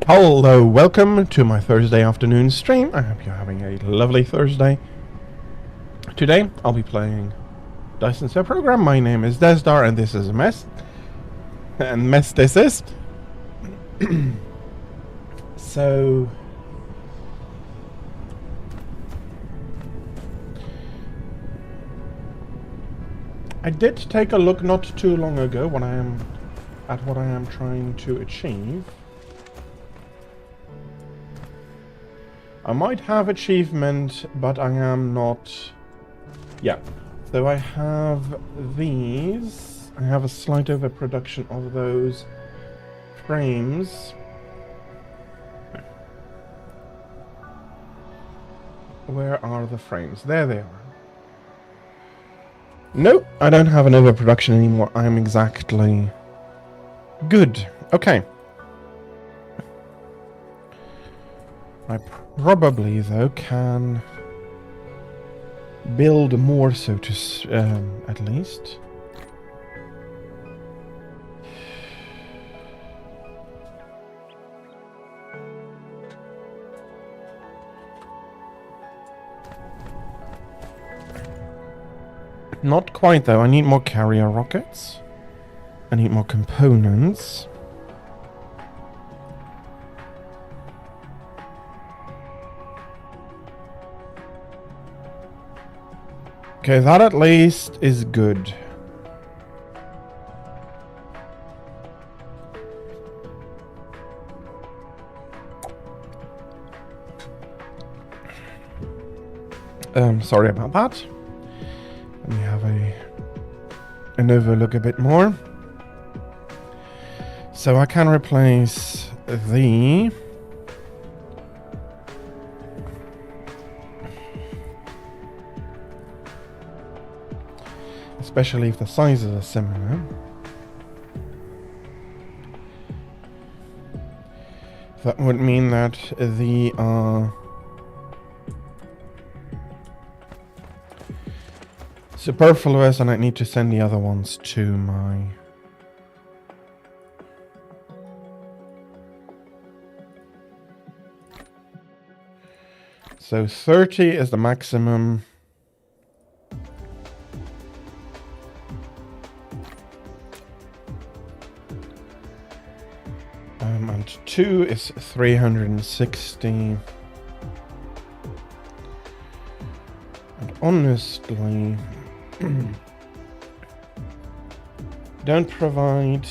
Hello, welcome to my Thursday afternoon stream. I hope you're having a lovely Thursday. Today, I'll be playing Dice and Set Program. My name is Desdar, and this is a mess. And mess this is. So... I did take a look not too long ago what I am trying to achieve. I might have achievement, but I am not... Yeah. So I have these. I have a slight overproduction of those frames. Where are the frames? There they are. Nope, I don't have an overproduction anymore. I'm exactly good. Okay. I probably, though, can build more, so to at least. Not quite, though. I need more carrier rockets. I need more components. Okay, that at least is good. Sorry about that. Let me have an overlook a bit more. So I can replace the... especially if the sizes are similar. That would mean that the superfluous, and I need to send the other ones to my... So 30 is the maximum. And 2 is 360. And honestly, don't provide...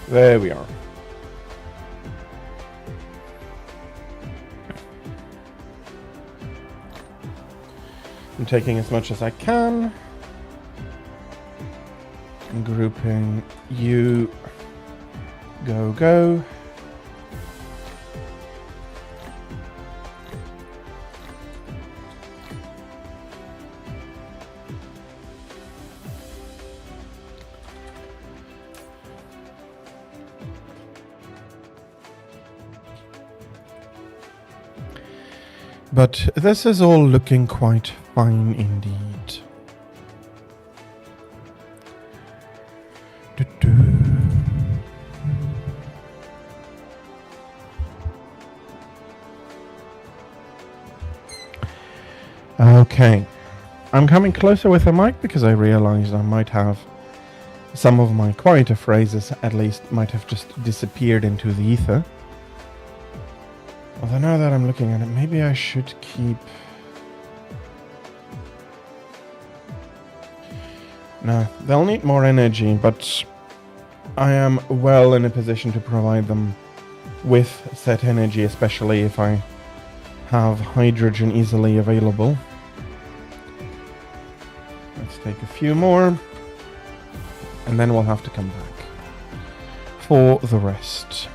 There we are. taking as much as I can. Grouping you. Go, go. But this is all looking quite fine indeed. Okay, I'm coming closer with the mic because I realized I might have some of my quieter phrases at least might have just disappeared into the ether. Although now that I'm looking at it, maybe I should keep... No, they'll need more energy, but I am well in a position to provide them with set energy, especially if I have hydrogen easily available. Let's take a few more, and then we'll have to come back for the rest.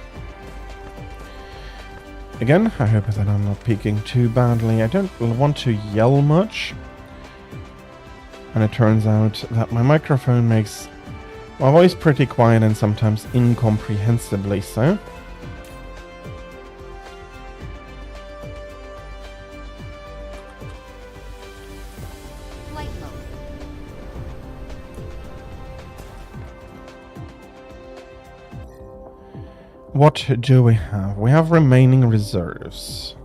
Again, I hope that I'm not peaking too badly. I don't want to yell much. And it turns out that my microphone makes my voice pretty quiet and sometimes incomprehensibly so. What do we have? We have remaining reserves.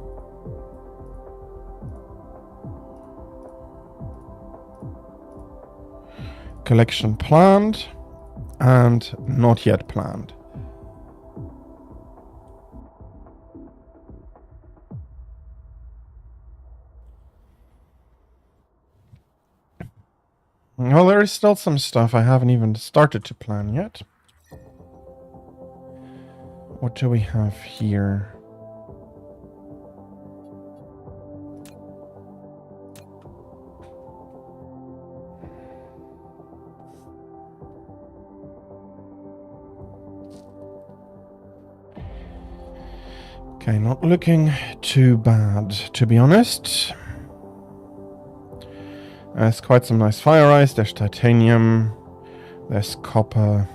Collection planned and not yet planned. Well, there is still some stuff I haven't even started to plan yet. What do we have here? Okay, not looking too bad, to be honest. There's quite some nice fire ice, there's titanium, there's copper.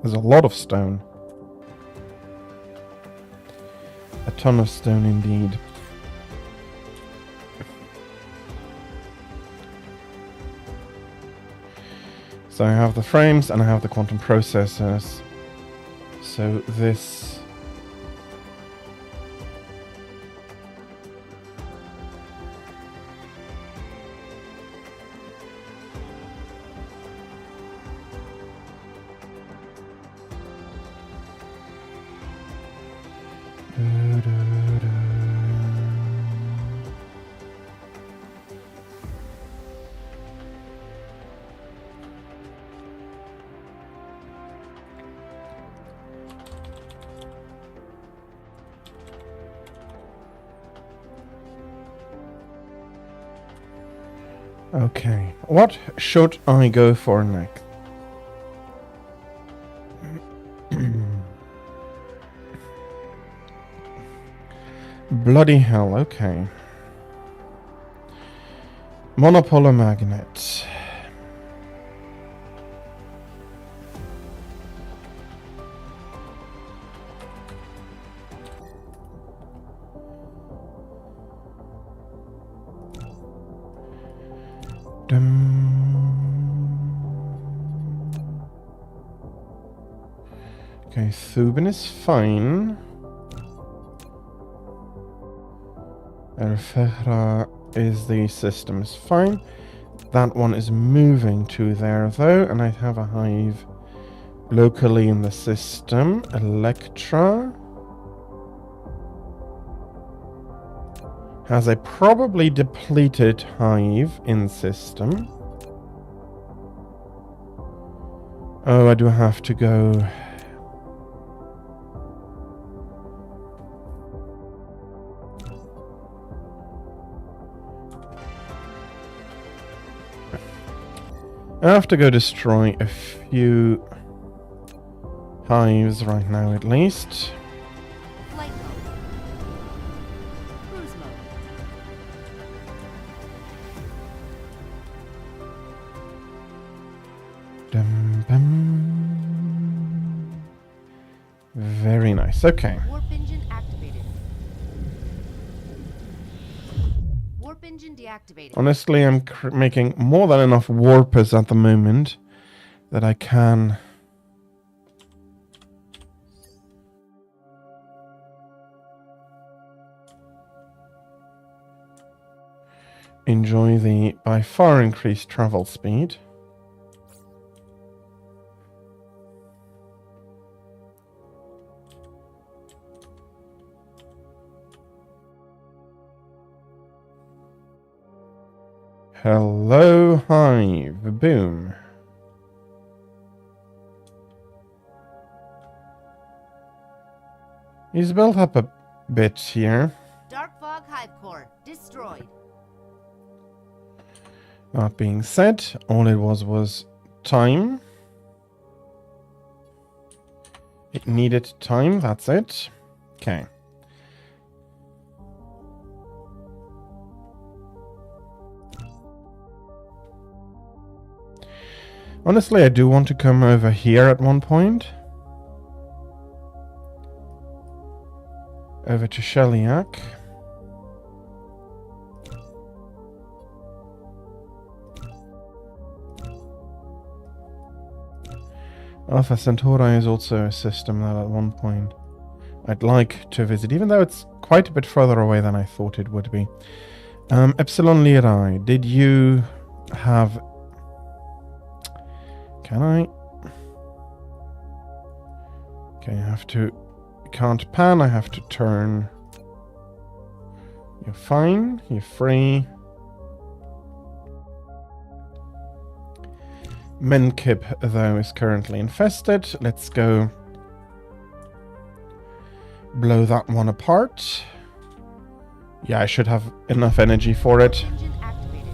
There's a lot of stone. A ton of stone indeed. So I have the frames and I have the quantum processors. So this... Okay, what should I go for next? Bloody hell, okay. Monopolar magnet. Okay, Thuban is fine. Erfehra is the system is fine. That one is moving to there though, and I have a hive locally in the system. Electra has a probably depleted hive in system. Oh, I do have to go. I have to go destroy a few hives right now at least. Flight mode. Cruise mode. Dum, bum. Very nice. Okay. Warp engine activated. Warp engine deactivated. Honestly, I'm making more than enough warpers at the moment that I can enjoy the by far increased travel speed. Hello, hive. Boom. He's built up a bit here. Dark fog hive core destroyed. That being said, all it was time. It needed time, that's it. Okay. Honestly, I do want to come over here at one point. Over to Sheliak. Alpha Centauri is also a system that at one point I'd like to visit, even though it's quite a bit further away than I thought it would be. Epsilon Lyrae, did you have... Can I? Okay, I have to... Can't pan, I have to turn. You're fine, you're free. Menkib, though, is currently infested. Let's go blow that one apart. Yeah, I should have enough energy for it. Engine activated.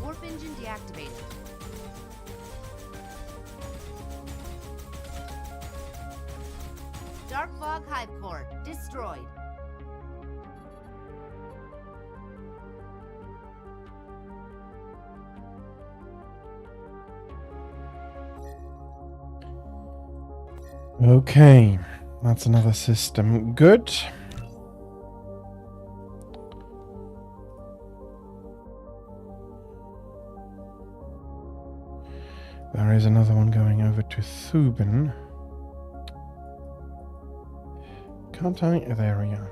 Warp engine deactivated. Dark fog hive core destroyed. Okay, that's another system. Good. There is another one going over to Thuban. Can't I? There we go.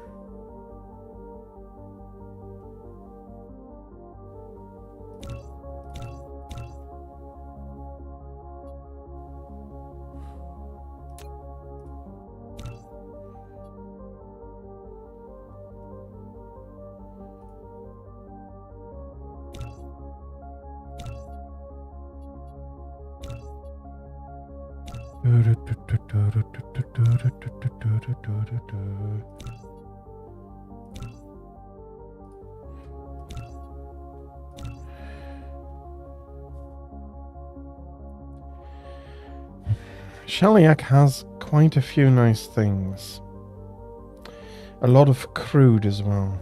Sheliak has quite a few nice things. A lot of crude as well.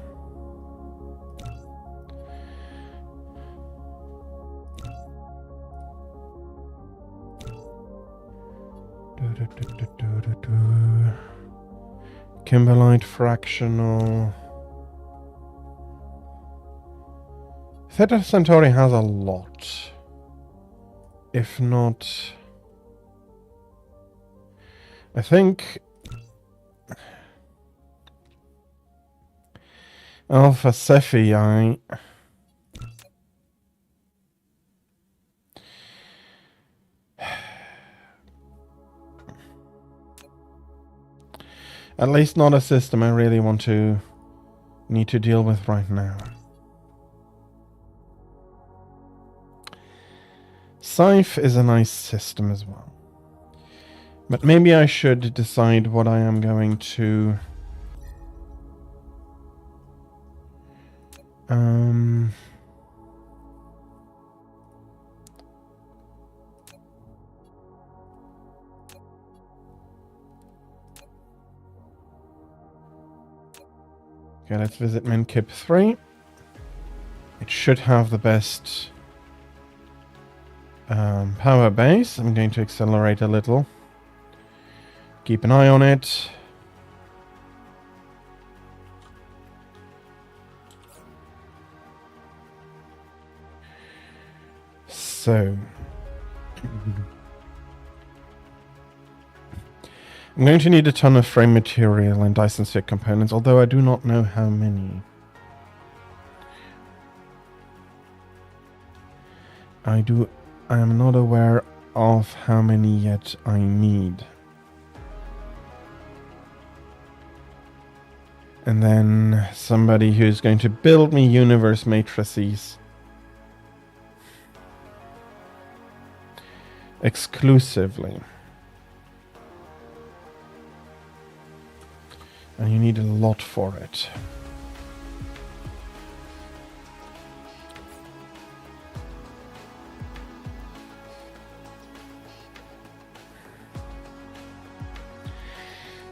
Kimberlite fractional. Theta Centauri has a lot. If not... I think... Alpha Cephei. At least not a system I really need to deal with right now. Scythe is a nice system as well. But maybe I should decide what I am going to... Okay, let's visit Minkip 3. It should have the best power base. I'm going to accelerate a little. Keep an eye on it. So... I'm going to need a ton of frame material and Dyson Sphere components, although I do not know how many. I am not aware of how many yet I need. And then somebody who's going to build me universe matrices. Exclusively. And you need a lot for it.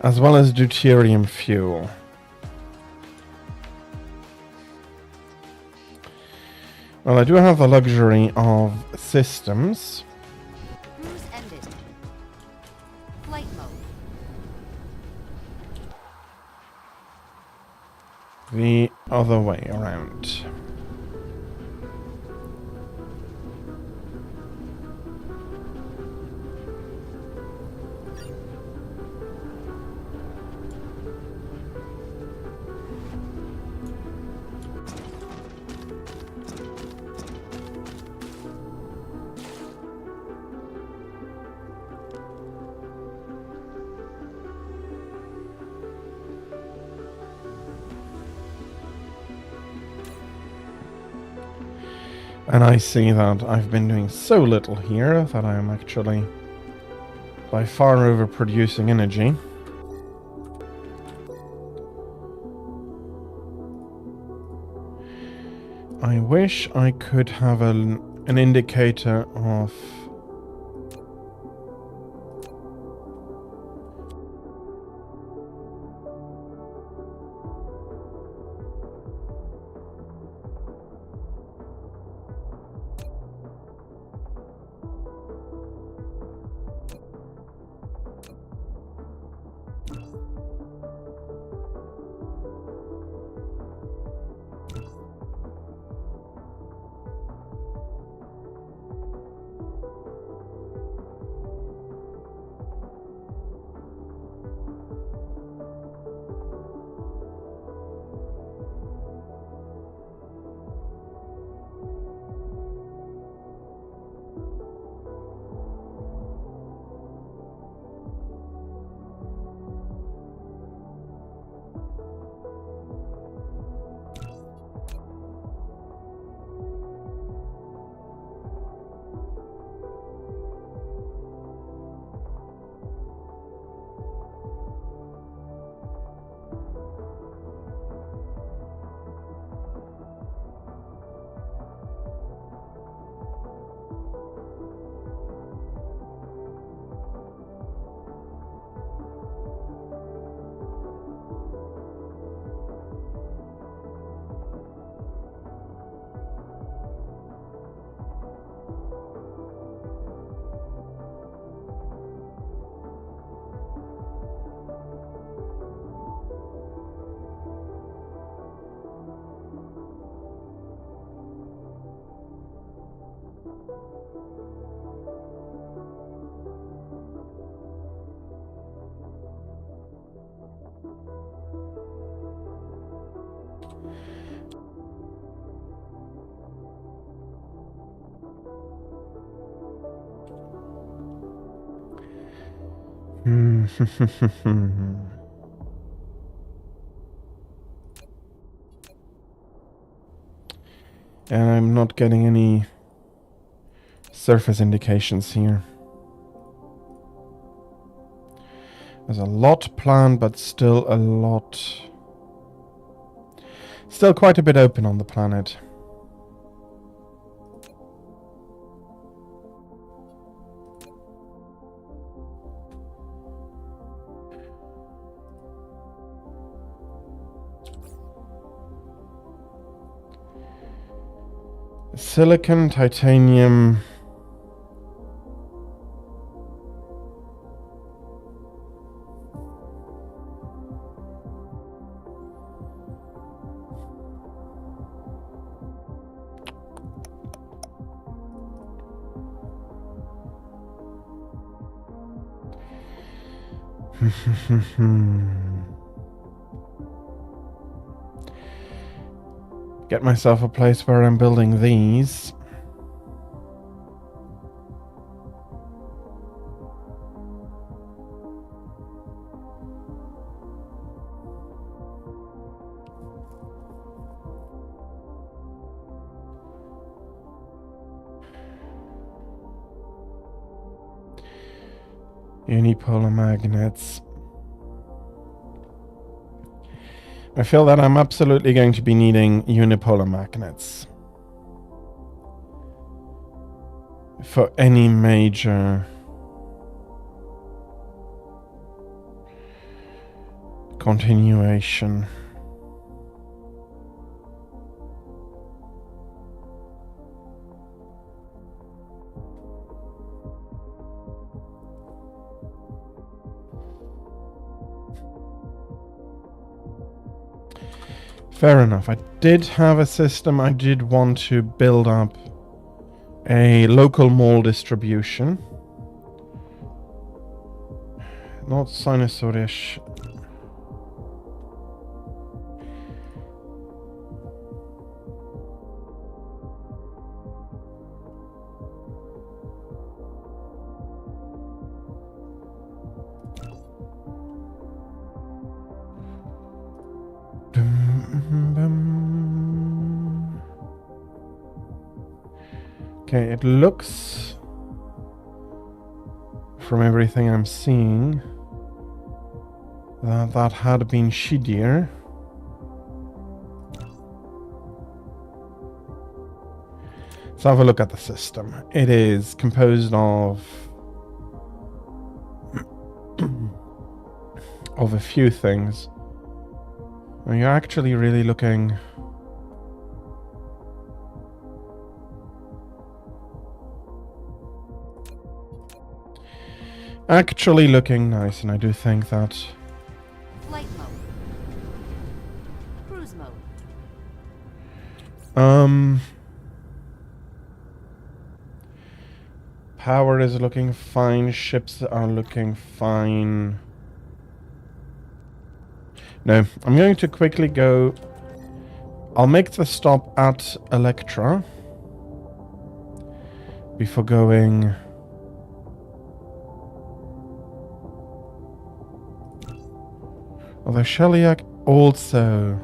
As well as deuterium fuel. Well, I do have the luxury of systems. Cruise ended. Flight mode. The other way around. And I see that I've been doing so little here that I am actually by far overproducing energy. I wish I could have an indicator of... Hmm. And I'm not getting any surface indications here. There's a lot planned, but still a lot... Still quite a bit open on the planet. Silicon, titanium... Get myself a place where I'm building these. Unipolar magnets. I feel that I'm absolutely going to be needing unipolar magnets for any major continuation. Fair enough. I did have a system. I did want to build up a local mall distribution. Not sinusoidal. Okay, it looks, from everything I'm seeing, that that had been Shidir. Let's have a look at the system. It is composed of a few things. Are you actually really looking? Actually looking nice, and I do think that... Flight mode. Cruise mode. Power is looking fine. Ships are looking fine. No, I'm going to quickly go... I'll make the stop at Electra before going... Although Sheliak also...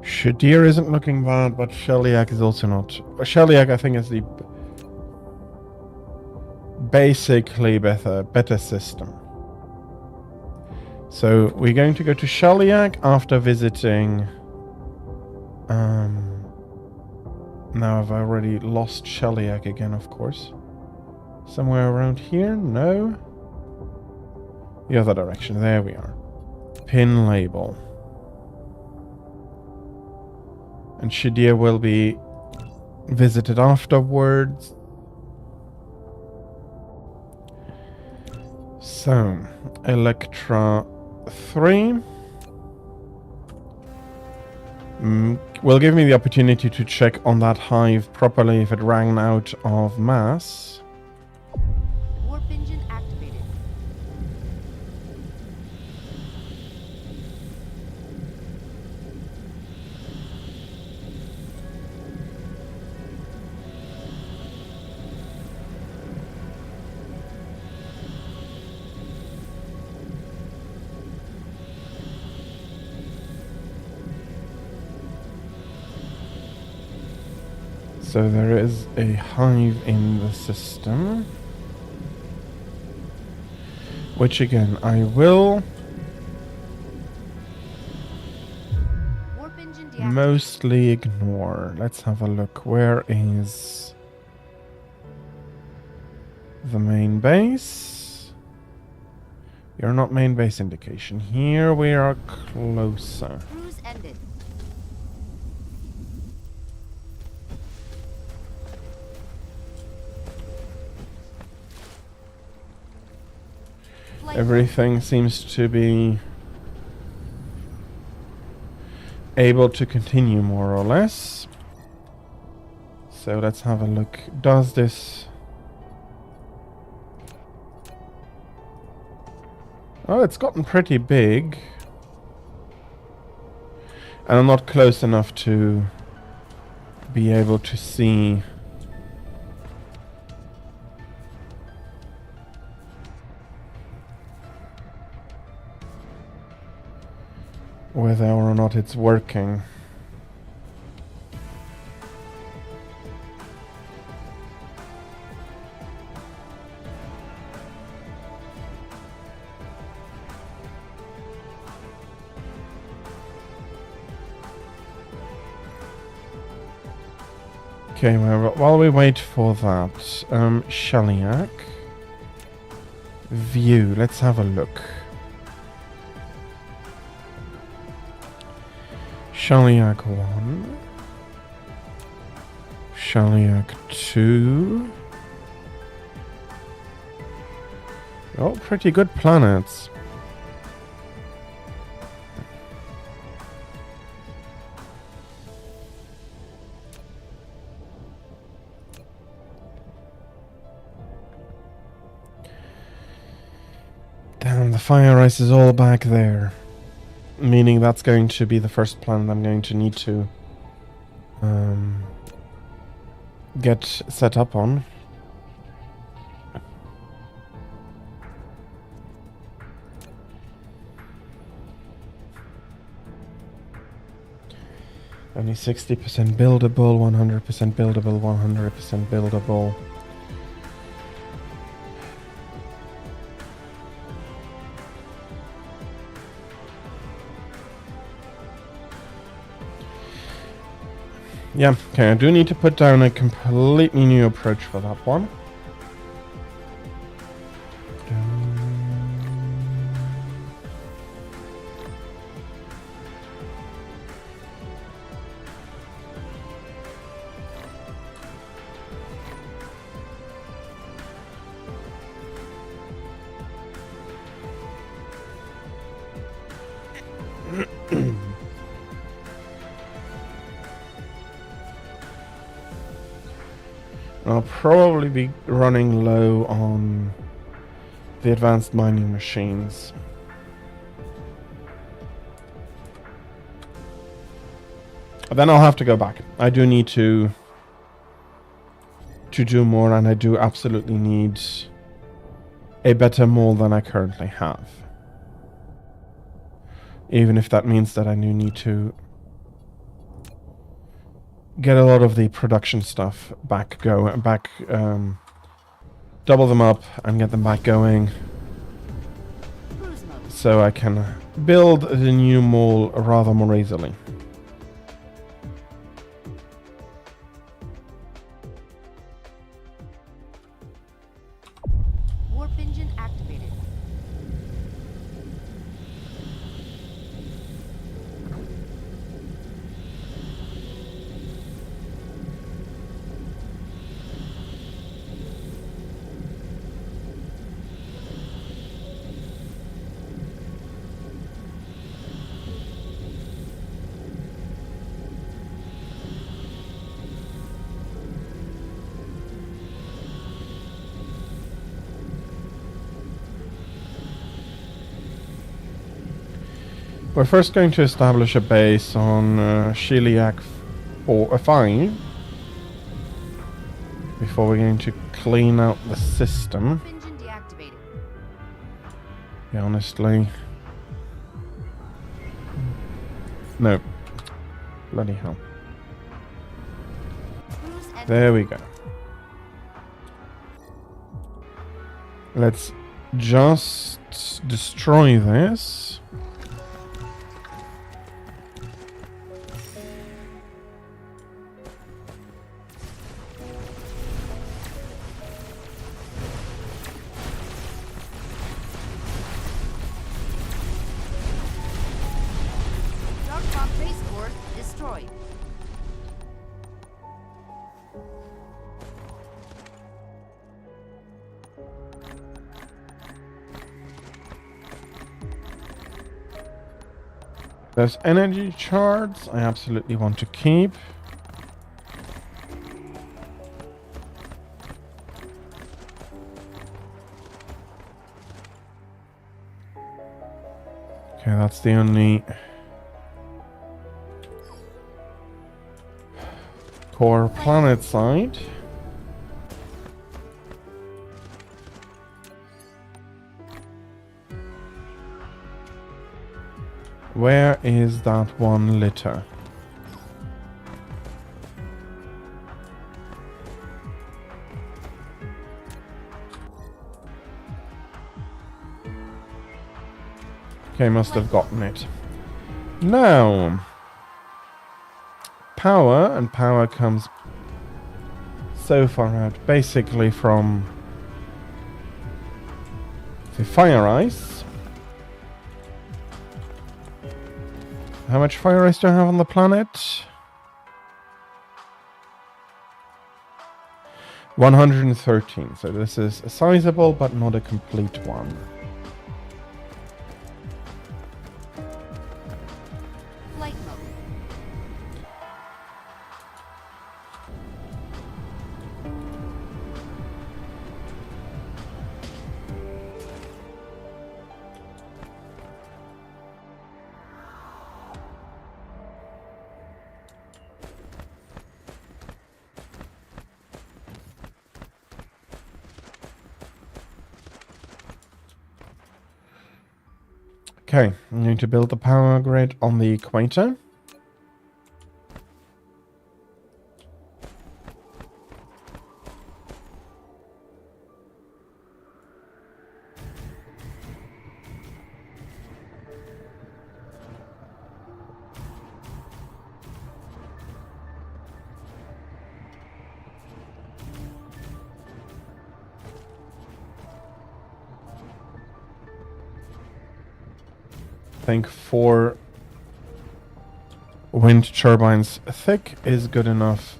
Shadir isn't looking bad, but Sheliak is also not. Sheliak, I think, is the basically better system. So we're going to go to Sheliak after visiting. Now I've already lost Sheliak again, of course. Somewhere around here? No. The other direction. There we are. Pin label. And Shadir will be visited afterwards. So, Electra 3. will give me the opportunity to check on that hive properly if it ran out of mass. Warp engine activated. So there is a hive in the system. Which again, I will Warp engine deactivated. mostly ignore. Let's have a look. Where is the main base? You're not main base indication. Here we are closer. Cruise ended. Flight Everything seems to be able to continue more or less. So let's have a look. Does this... Oh, it's gotten pretty big. And I'm not close enough to be able to see whether or not it's working. Okay, well, while we wait for that, Shellyak. View, let's have a look. Shellyak 1. Shellyak 2. Oh, pretty good planets. Damn, the fire ice is all back there. Meaning that's going to be the first planet I'm going to need to get set up on. Only 60% buildable, 100% buildable, 100% buildable. Yeah, okay, I do need to put down a completely new approach for that one. I'll probably be running low on the advanced mining machines. Then I'll have to go back. I do need to do more, and I do absolutely need a better mall than I currently have. Even if that means that I do need to get a lot of the production stuff double them up and get them back going, cruise mode. so I can build the new mall rather more easily. Warp engine activated. We're first going to establish a base on Shiliak 5 before we're going to clean out the system. Warp engine deactivated. Yeah, honestly. No. Bloody hell. Cruise and There we go. Let's just destroy this. Darktop base core destroyed. There's energy shards I absolutely want to keep. Okay, that's the only core planet side. Where is that one litter? Okay, must have gotten it. Now, power, and power comes so far out, basically from the fire ice. How much fire ice do I have on the planet? 113. So this is a sizable, but not a complete one. Flight mode. Okay, I'm going to build the power grid on the equator. I think 4 wind turbines thick is good enough.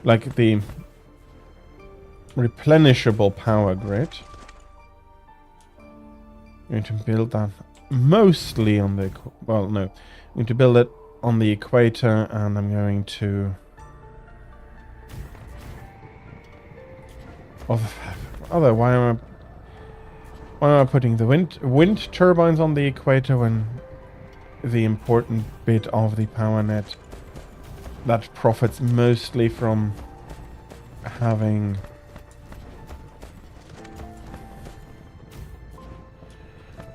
Like the replenishable power grid. I'm going to build that mostly on the... Well, no. I'm going to build it on the equator, and I'm going to... Why am I putting the wind turbines on the equator when the important bit of the power net that profits mostly from having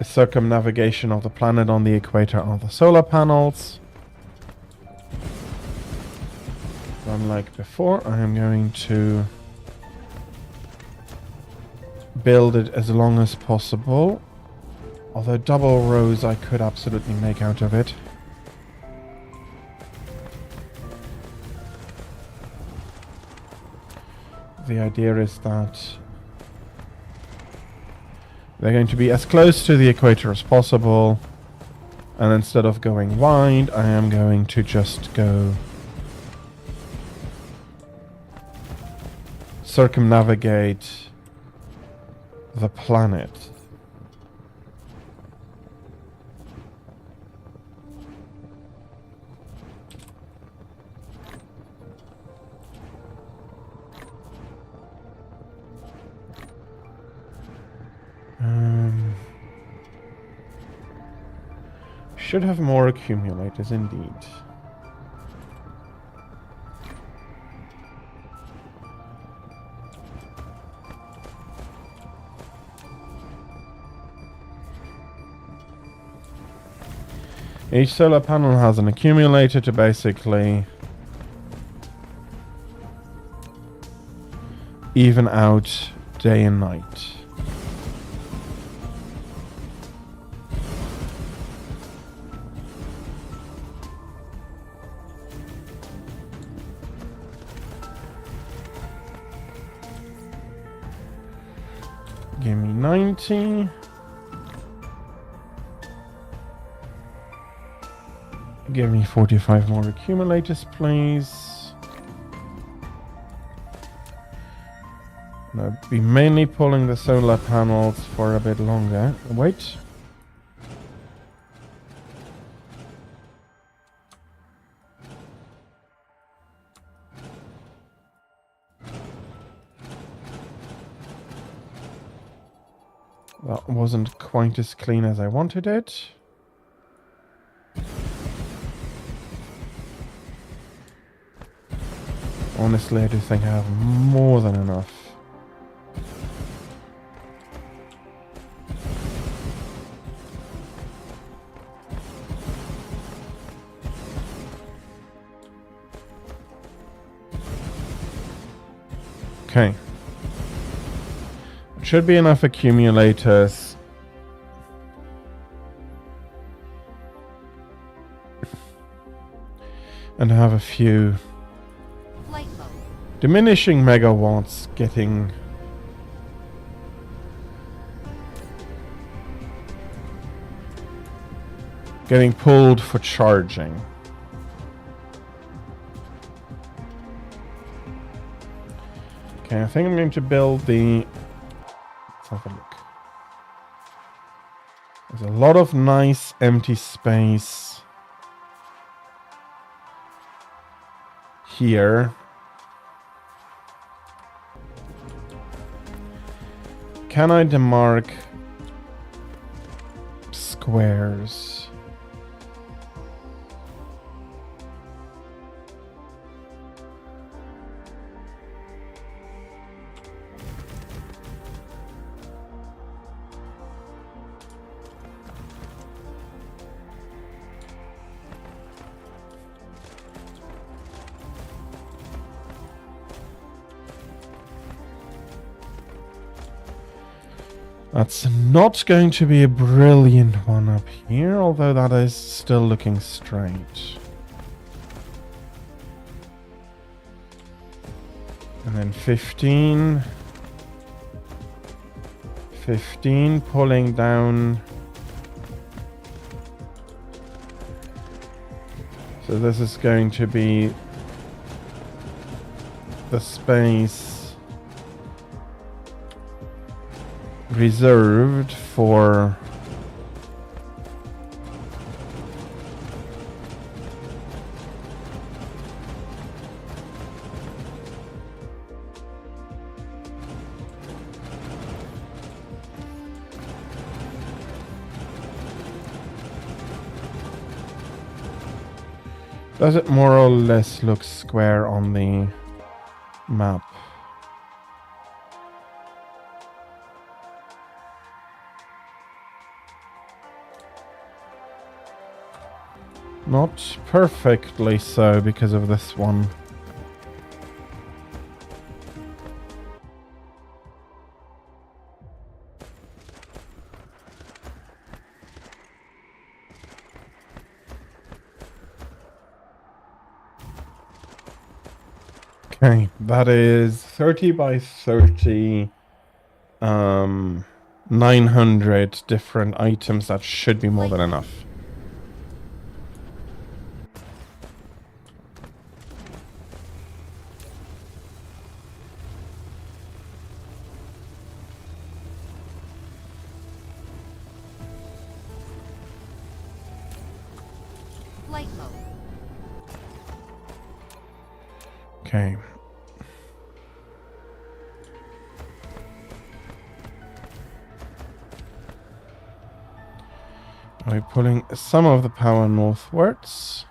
a circumnavigation of the planet on the equator are the solar panels. Unlike before, I am going to build it as long as possible. Although double rows I could absolutely make out of it. The idea is that they're going to be as close to the equator as possible. And instead of going wide, I am going to just go circumnavigate the planet. should have more accumulators indeed. Each solar panel has an accumulator to basically even out day and night. Give me 90. Give me 45 more accumulators, please. I'll be mainly pulling the solar panels for a bit longer. Wait. That wasn't quite as clean as I wanted it. Honestly, I do think I have more than enough. Okay. Should be enough accumulators. And have a few Flight mode. diminishing megawatts getting pulled for charging. Okay, I think I'm going to build the... Let's have a look. There's a lot of nice empty space here. Can I demark squares? That's not going to be a brilliant one up here, although that is still looking straight. And then 15. 15 pulling down. So this is going to be the space reserved for does it more or less look square on the map? Not perfectly so because of this one. Okay, that is 30 by 30, 900 different items. That should be more than enough. Flight mode. Okay. We're pulling some of the power northwards.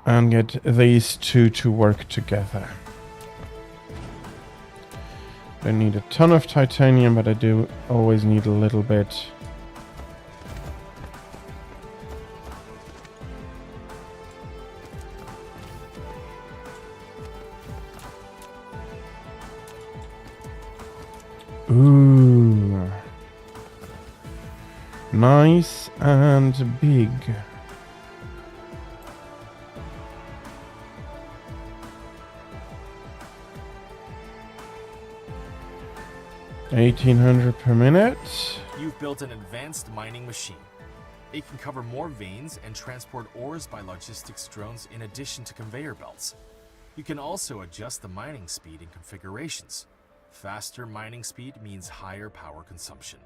And get these two to work together. I need a ton of titanium, but I do always need a little bit. Ooh. Nice and big. $1,800 per minute. You've built an advanced mining machine. It can cover more veins and transport ores by logistics drones in addition to conveyor belts. You can also adjust the mining speed and configurations. Faster mining speed means higher power consumption.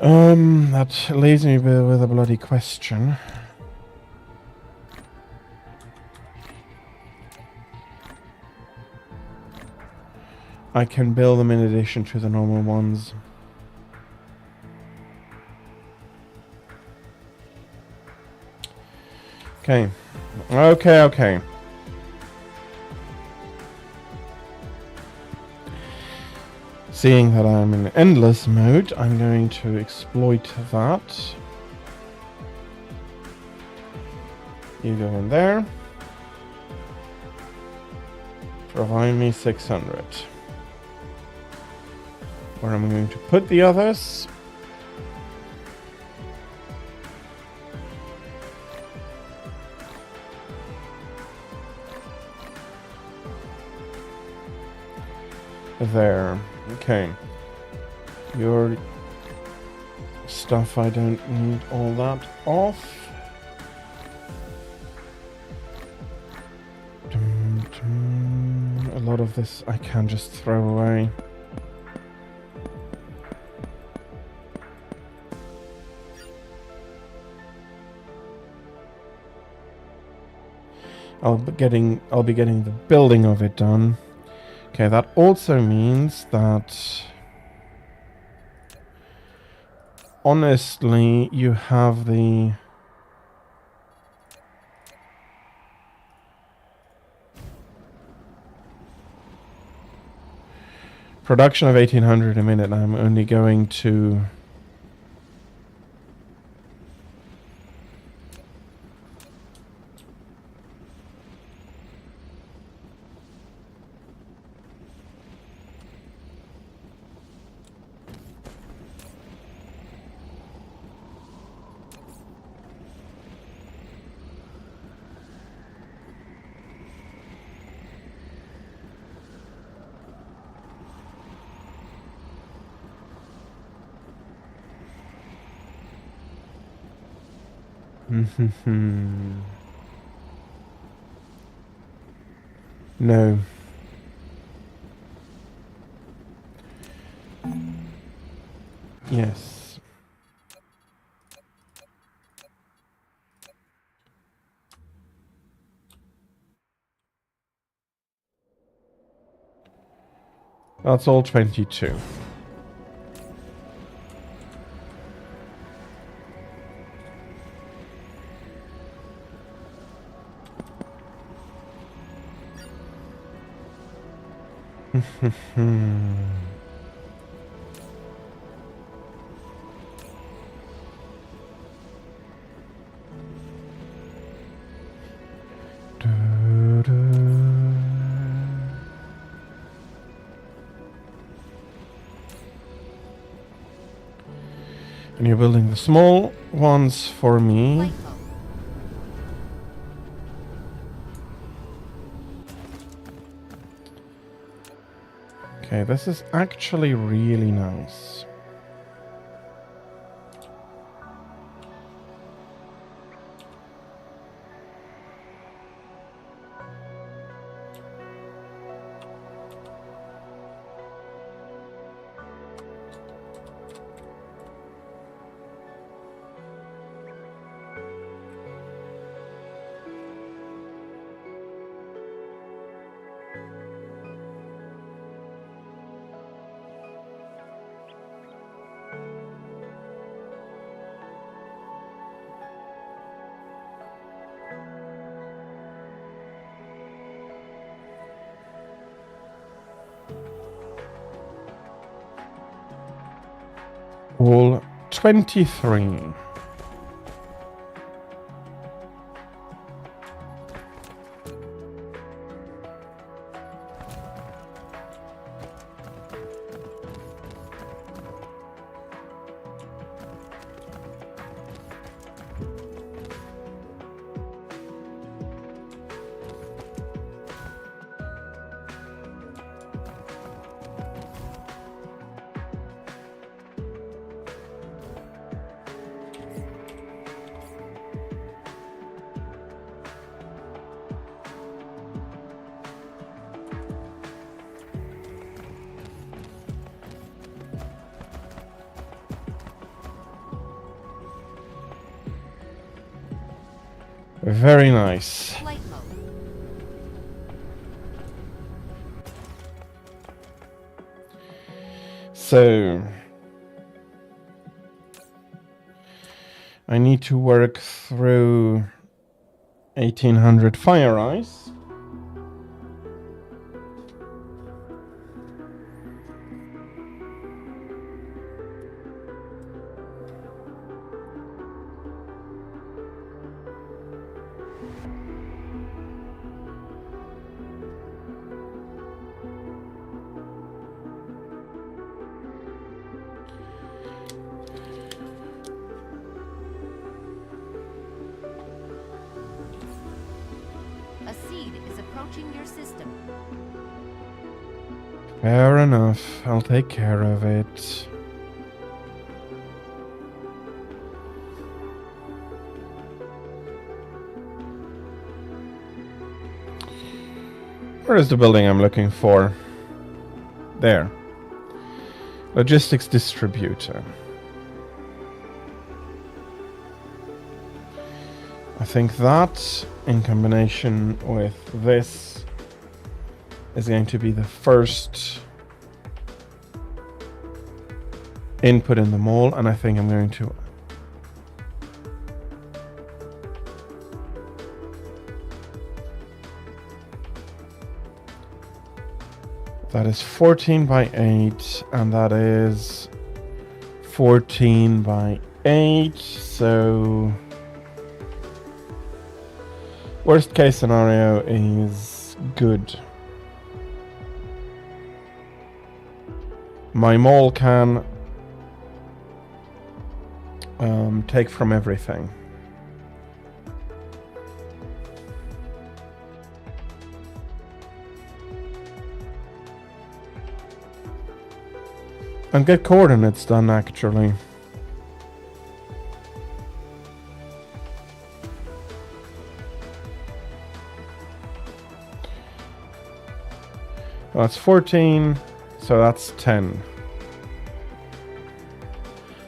That leaves me with a bloody question. I can build them in addition to the normal ones. Okay. Okay. Seeing that I'm in endless mode, I'm going to exploit that. You go in there. Provide me 600. Where am I going to put the others? There. Okay. Your stuff, I don't need all that off. A lot of this I can just throw away. I'll be getting the building of it done. Okay, that also means that honestly you have the production of 1,800 a minute. I'm only going to no. Yes. That's all 22. And you're building the small ones for me. Flight mode. Okay, this is actually really nice. All 23. Very nice. Flight mode. So I need to work through 1800 fire ice. A seed is approaching your system. Fair enough, I'll take care of it. Where is the building I'm looking for? There. Logistics distributor. I think that, in combination with this, is going to be the first input in the mall, and I think I'm going to that is 14 by 8, and that is 14 by 8, so worst case scenario is good. My mall can take from everything. And get coordinates done, actually. Well, that's 14, so that's 10.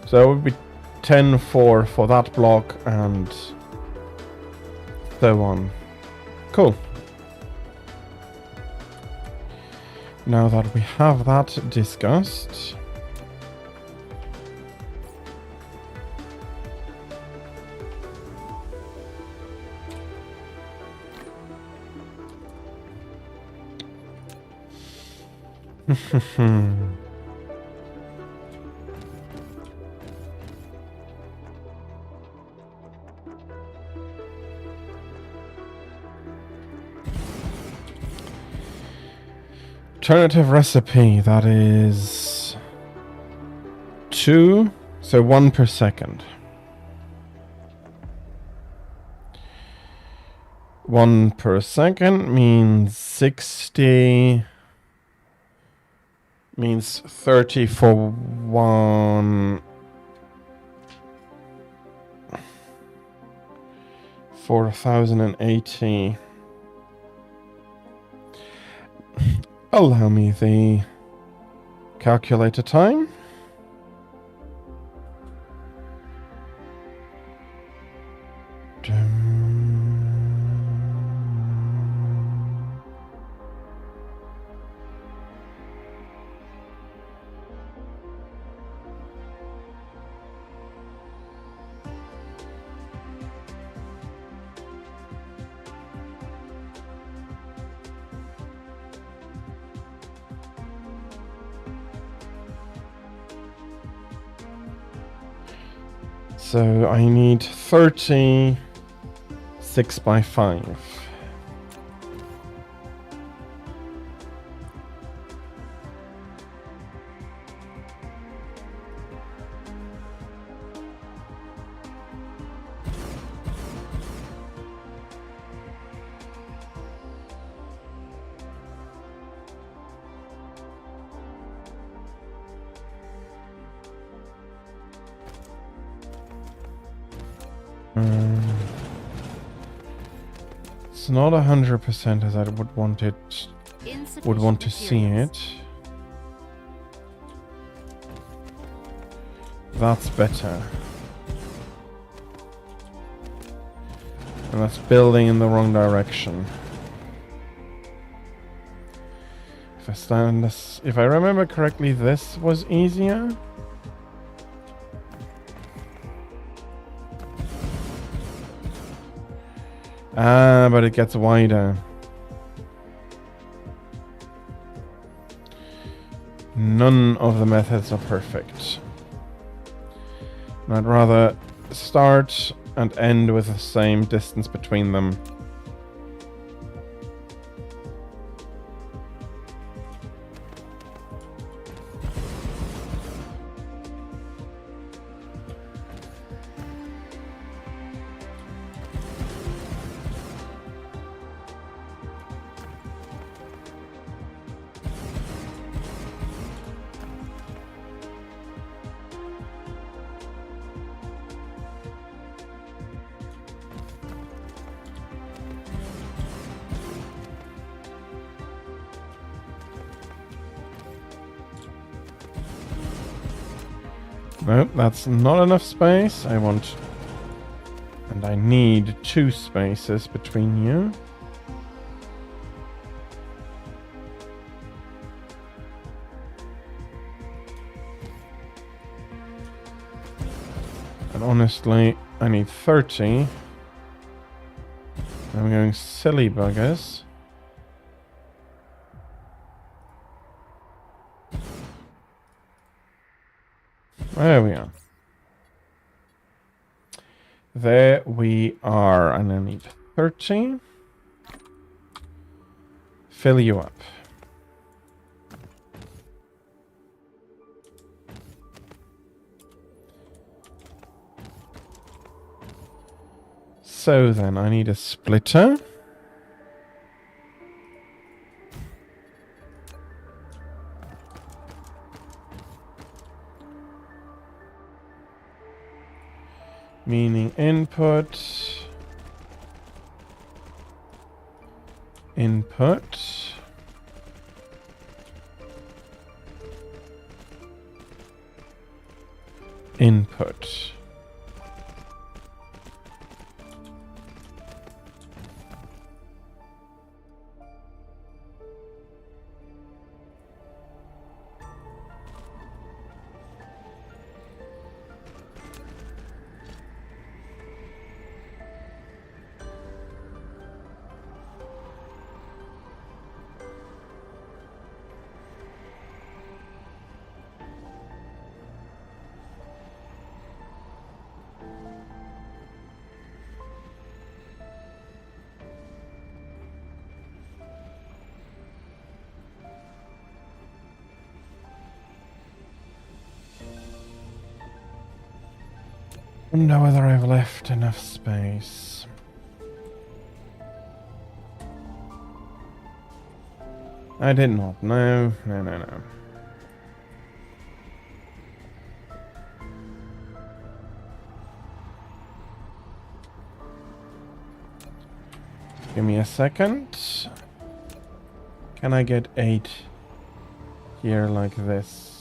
So it would be 10 for that block and so on. Cool. Now that we have that discussed, alternative recipe, that is 2, so 1 per second. 1 per second means 60, means 30 for 1, 4,080. Allow me the calculator time. So I need 30 6x5. It's not 100% as I would want to see it. That's better. And that's building in the wrong direction. If I remember correctly, this was easier. Ah, but it gets wider. None of the methods are perfect. I'd rather start and end with the same distance between them. Nope, that's not enough space. I want... And I need 2 spaces between you. And honestly, I need 30. I'm going silly buggers. There we are. There we are. And I need 30. Fill you up. So then I need a splitter. Meaning input, input, input. I wonder whether I've left enough space. I did not. No. Give me a second. Can I get 8 here like this?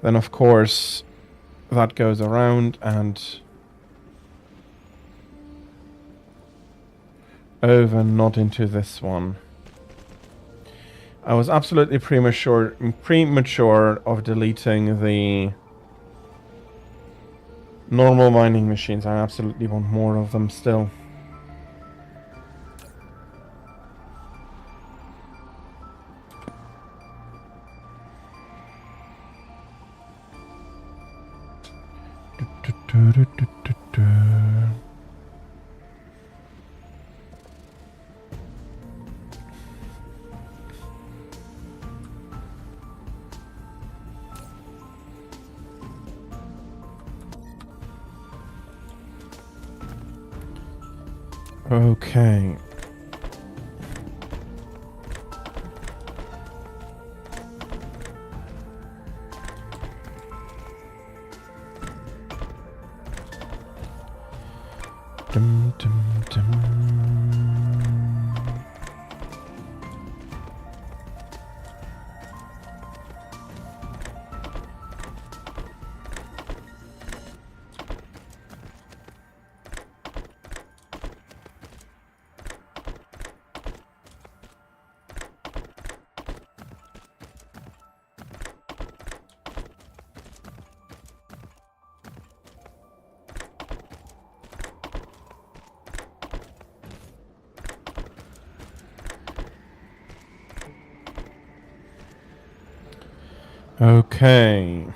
Then of course that goes around and over, not into this one. I was absolutely premature of deleting the normal mining machines. I absolutely want more of them still. Du-du-du-du-du. Okay. Dum, dum, dum. Okay.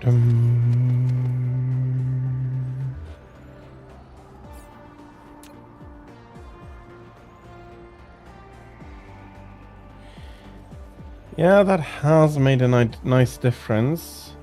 Dum. Yeah, that has made a nice difference.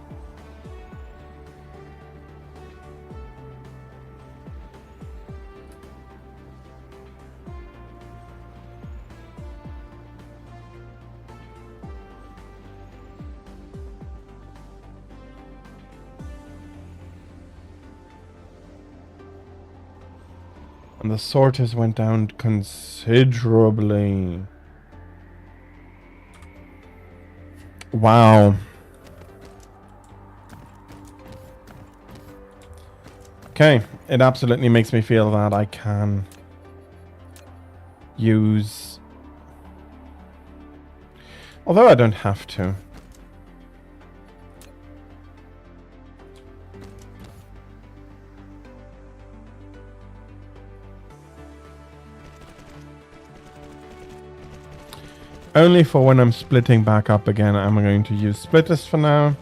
And the sorters went down considerably. Wow. Okay, it absolutely makes me feel that I can use... Although I don't have to. Only for when I'm splitting back up again, I'm going to use splitters for now.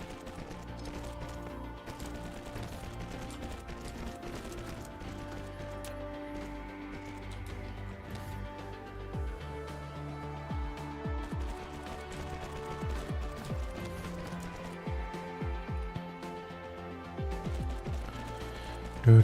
Do.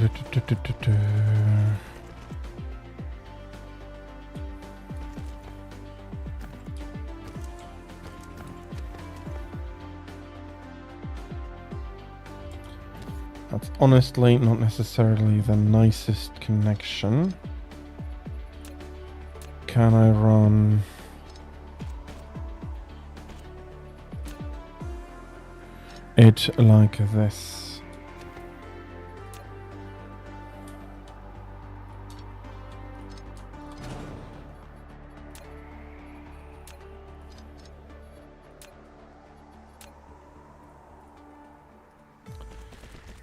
That's honestly not necessarily the nicest connection. Can I run... it like this?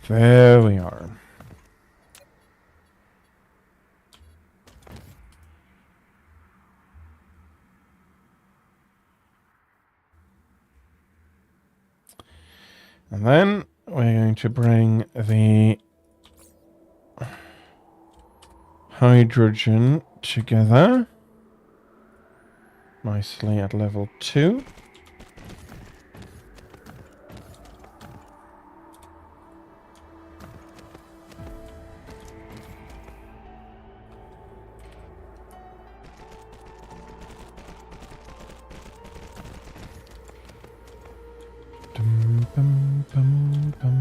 There we are. And then we're going to bring the hydrogen together nicely at level 2. Dum, bum, bum, bum.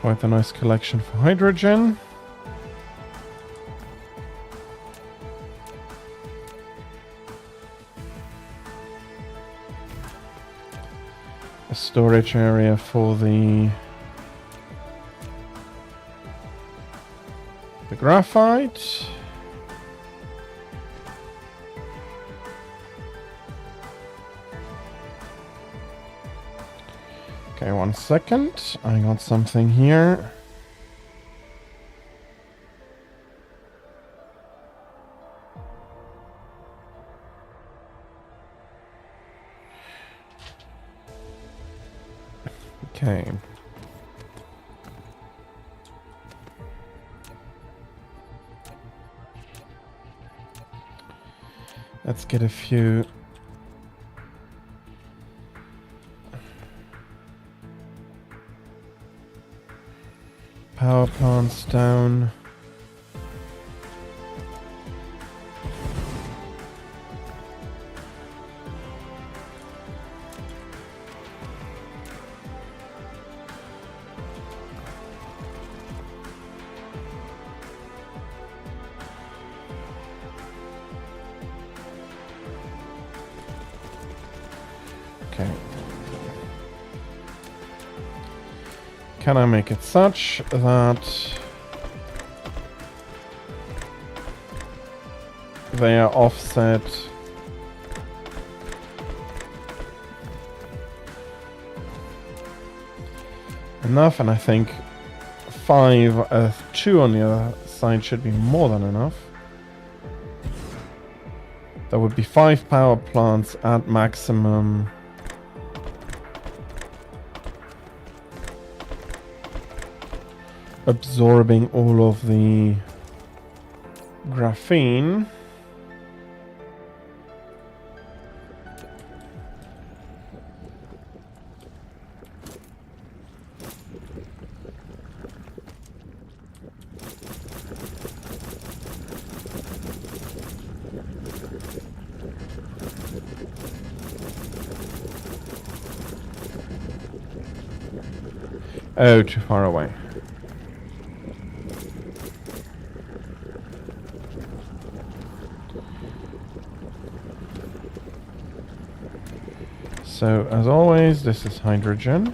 Quite a nice collection for hydrogen. A storage area for the graphite. Okay, 1 second. I got something here. Okay. Let's get a few power plants down. Okay. Can I make it such that they are offset enough? And I think 2 on the other side should be more than enough. That would be 5 power plants at maximum. Absorbing all of the graphene. Oh, too far away. So, as always, this is hydrogen.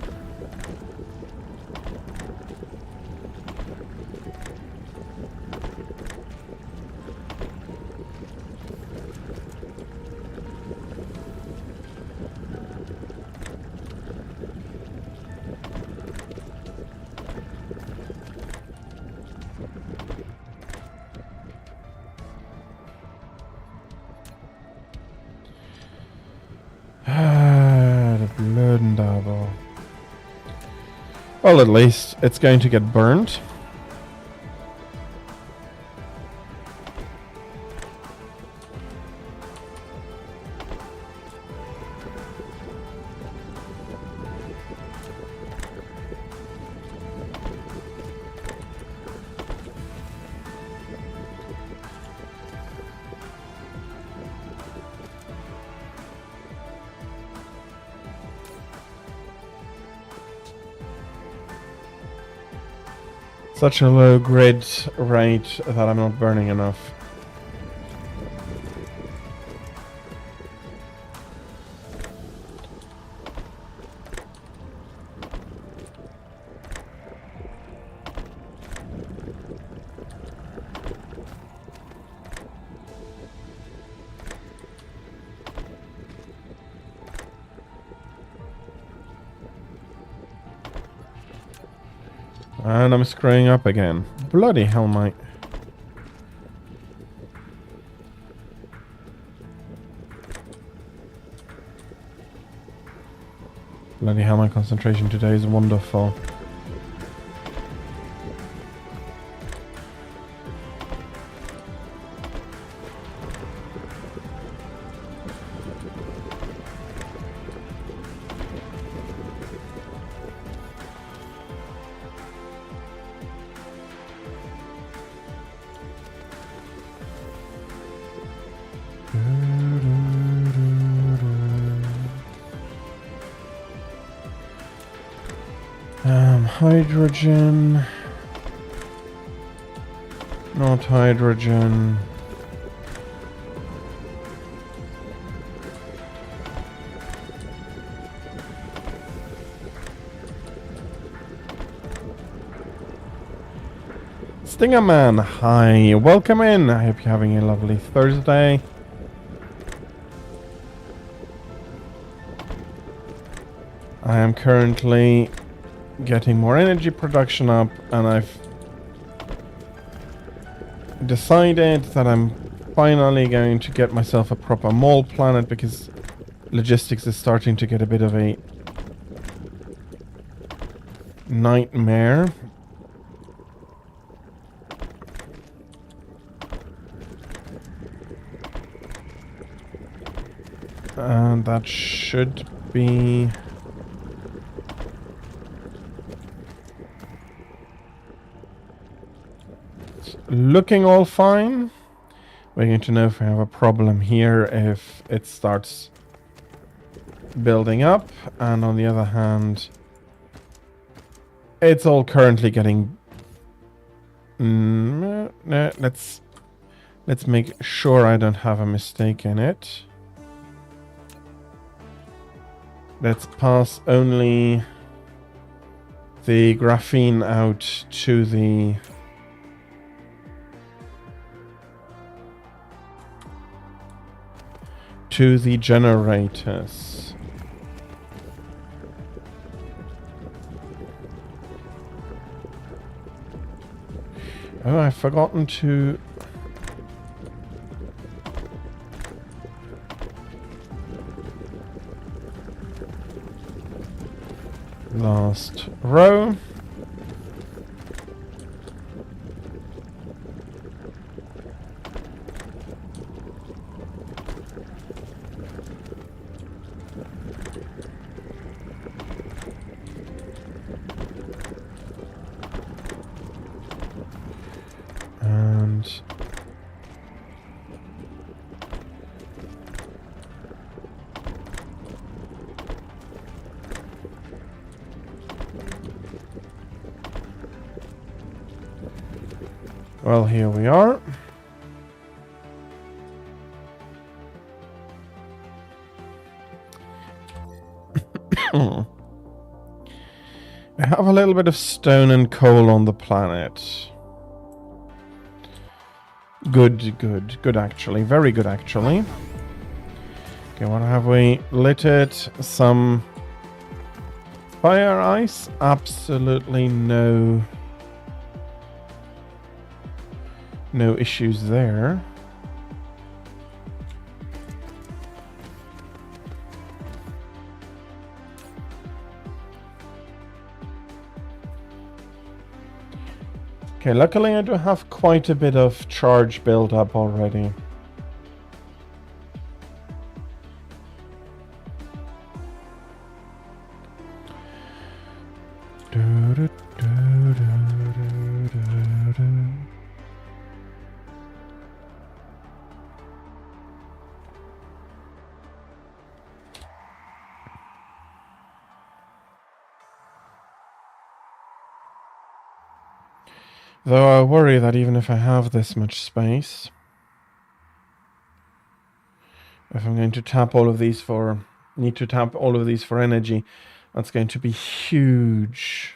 Well, at least it's going to get burnt. Such a low grid rate that I'm not burning enough. And I'm screwing up again. Bloody hell, mate. Bloody hell, my concentration today is wonderful. Hydrogen. Not hydrogen. Stingerman, hi, welcome in. I hope you're having a lovely Thursday. I am currently getting more energy production up, and I've decided that I'm finally going to get myself a proper mole planet, because logistics is starting to get a bit of a nightmare. And that should be... looking all fine. We're going to know if we have a problem here if it starts building up, and on the other hand, it's all currently getting... no, let's make sure I don't have a mistake in it. Let's pass only the graphene out to the generators. Oh, I've forgotten to... last row. And well, here we are. I have a little bit of stone and coal on the planet. Good actually. Very good actually. Okay, what have we? Lit it. Some fire ice? Absolutely no issues there. Okay, luckily I do have quite a bit of charge built up already. Though I worry that even if I have this much space, if I'm going to tap all of these for, need to tap all of these for energy, that's going to be huge.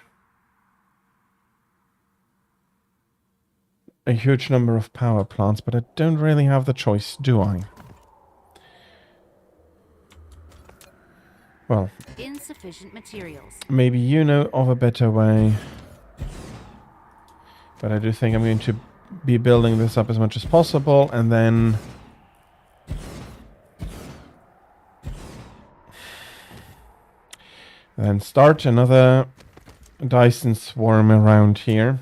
A huge number of power plants, but I don't really have the choice, do I? Well, Insufficient materials. maybe you know of a better way. But I do think I'm going to be building this up as much as possible, and then start another Dyson swarm around here.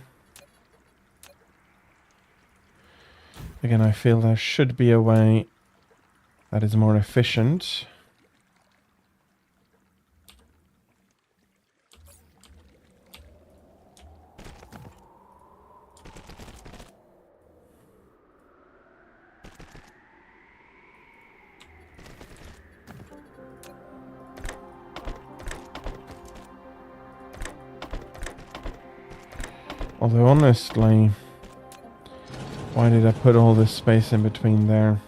Again, I feel there should be a way that is more efficient. Although honestly, why did I put all this space in between there?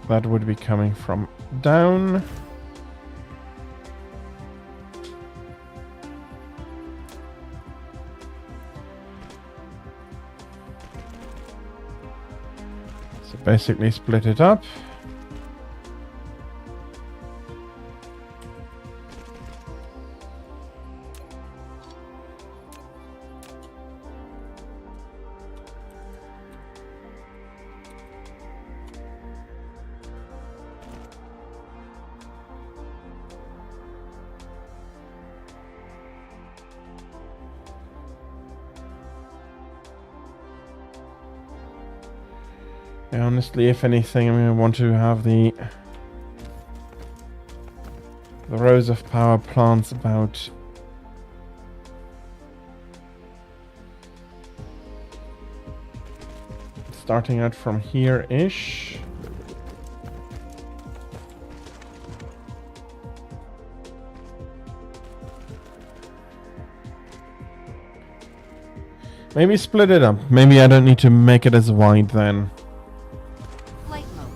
That would be coming from down. So basically split it up. Yeah, honestly, if anything, I want to have the rows of power plants about starting out from here-ish. Maybe split it up. Maybe I don't need to make it as wide then. Flight mode.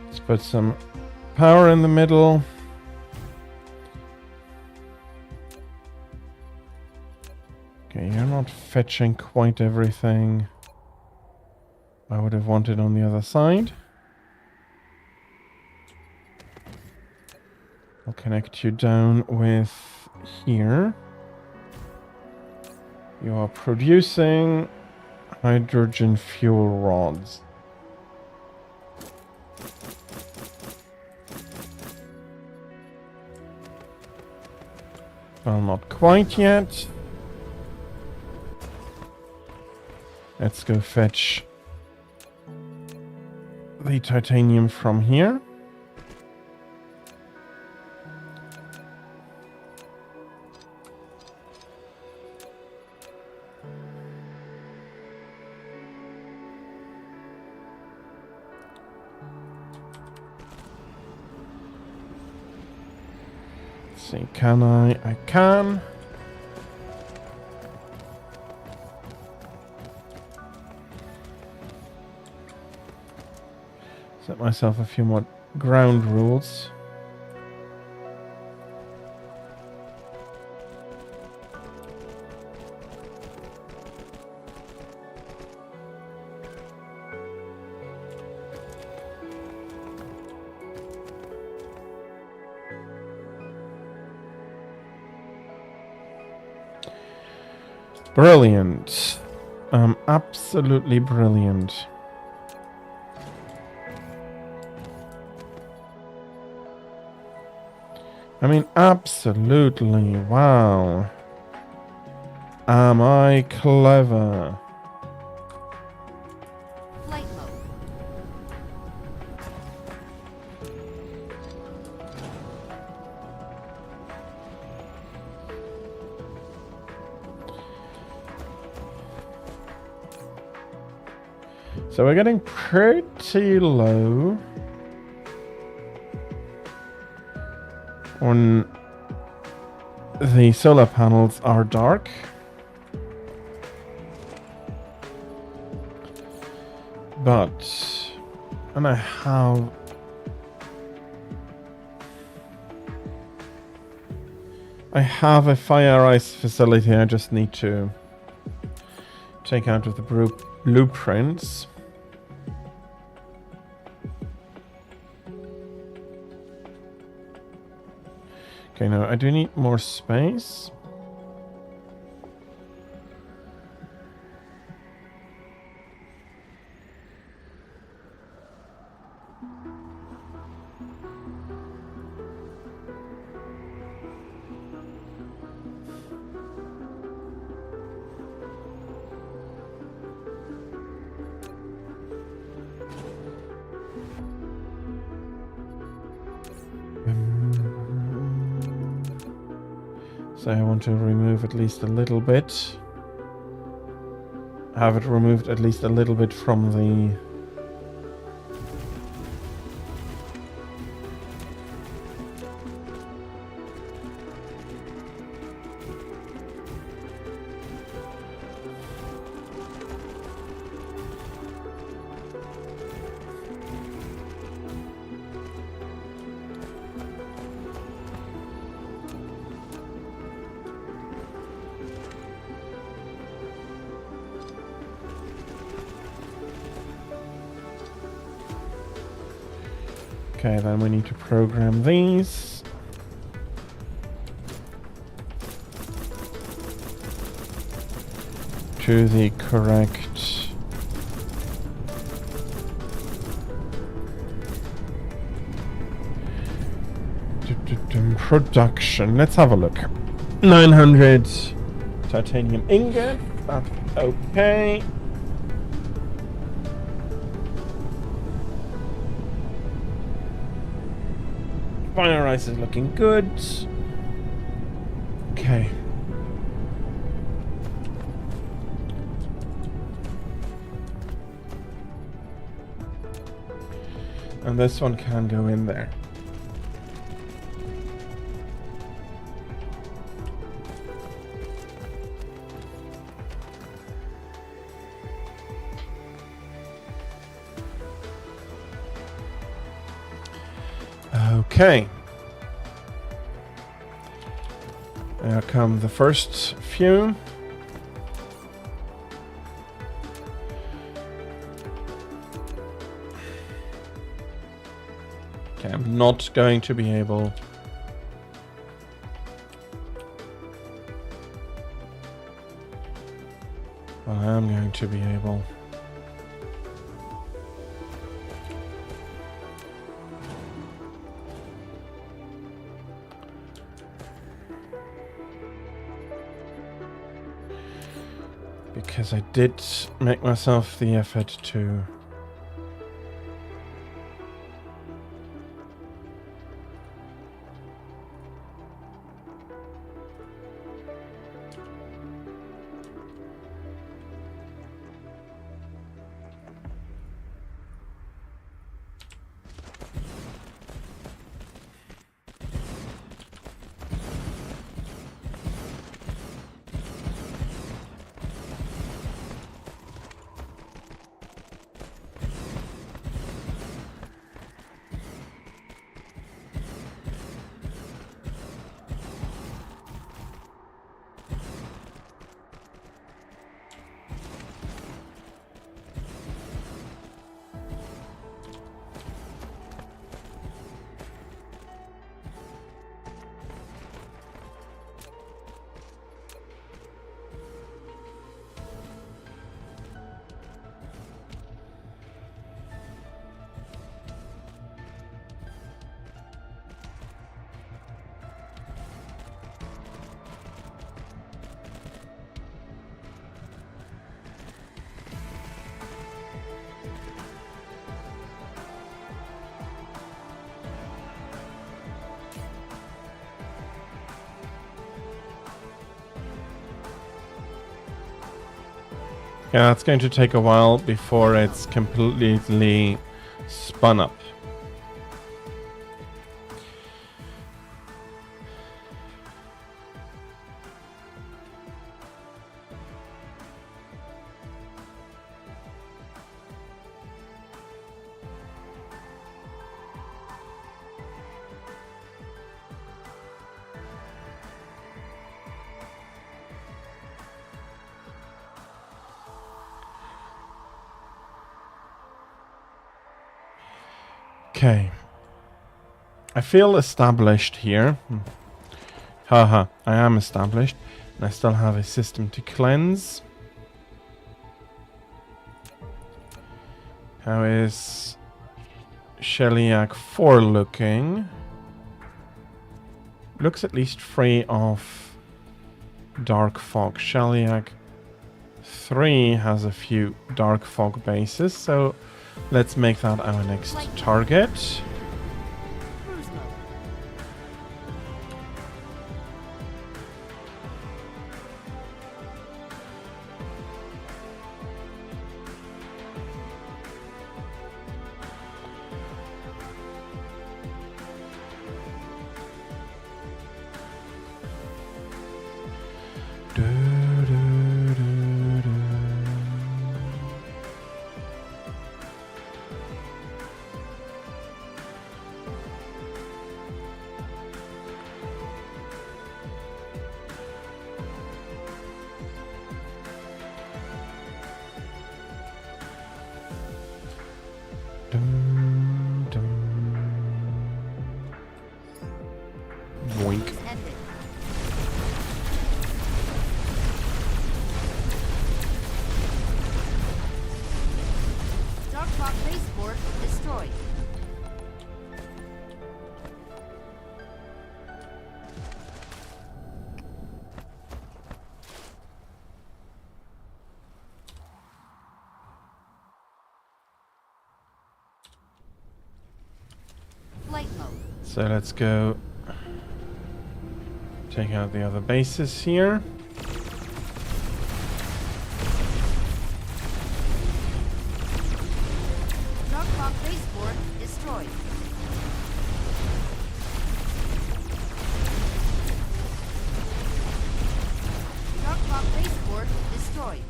Let's put some power in the middle. Okay, you're not fetching quite everything I would have wanted on the other side. I'll connect you down with here. You are producing hydrogen fuel rods. Well, not quite yet. Let's go fetch the titanium from here. Let's see, can I? I can. Set myself a few more ground rules. Brilliant. Absolutely brilliant. I mean, absolutely. Wow. Am I clever? Flight mode. So we're getting pretty low on the solar panels are dark. But, and I have a fire ice facility I just need to take out of the blueprints. Okay, now I do need more space. So I want to remove at least a little bit. Have it removed at least a little bit from the... Okay, then we need to program these. To the correct... production. Let's have a look. 900 titanium ingot. That's okay. Fire ice is looking good. Okay. And this one can go in there. Okay. There come the first few. Okay, I'm not going to be able... Well, I am going to be able... Because I did make myself the effort to... Yeah, it's going to take a while before it's completely spun up. Okay. I feel established here. Haha, I am established. And I still have a system to cleanse. How is Sheliak 4 looking? Looks at least free of dark fog. Sheliak 3 has a few dark fog bases, so let's make that our next target. Cruise mode. Do, do, do, do. Dum, dum. Boink. Ended. Dark Rock Baseboard destroyed. Flight mode. So let's go take out the other bases here. Dark Rock Baseboard destroyed. Dark Rock Baseboard destroyed.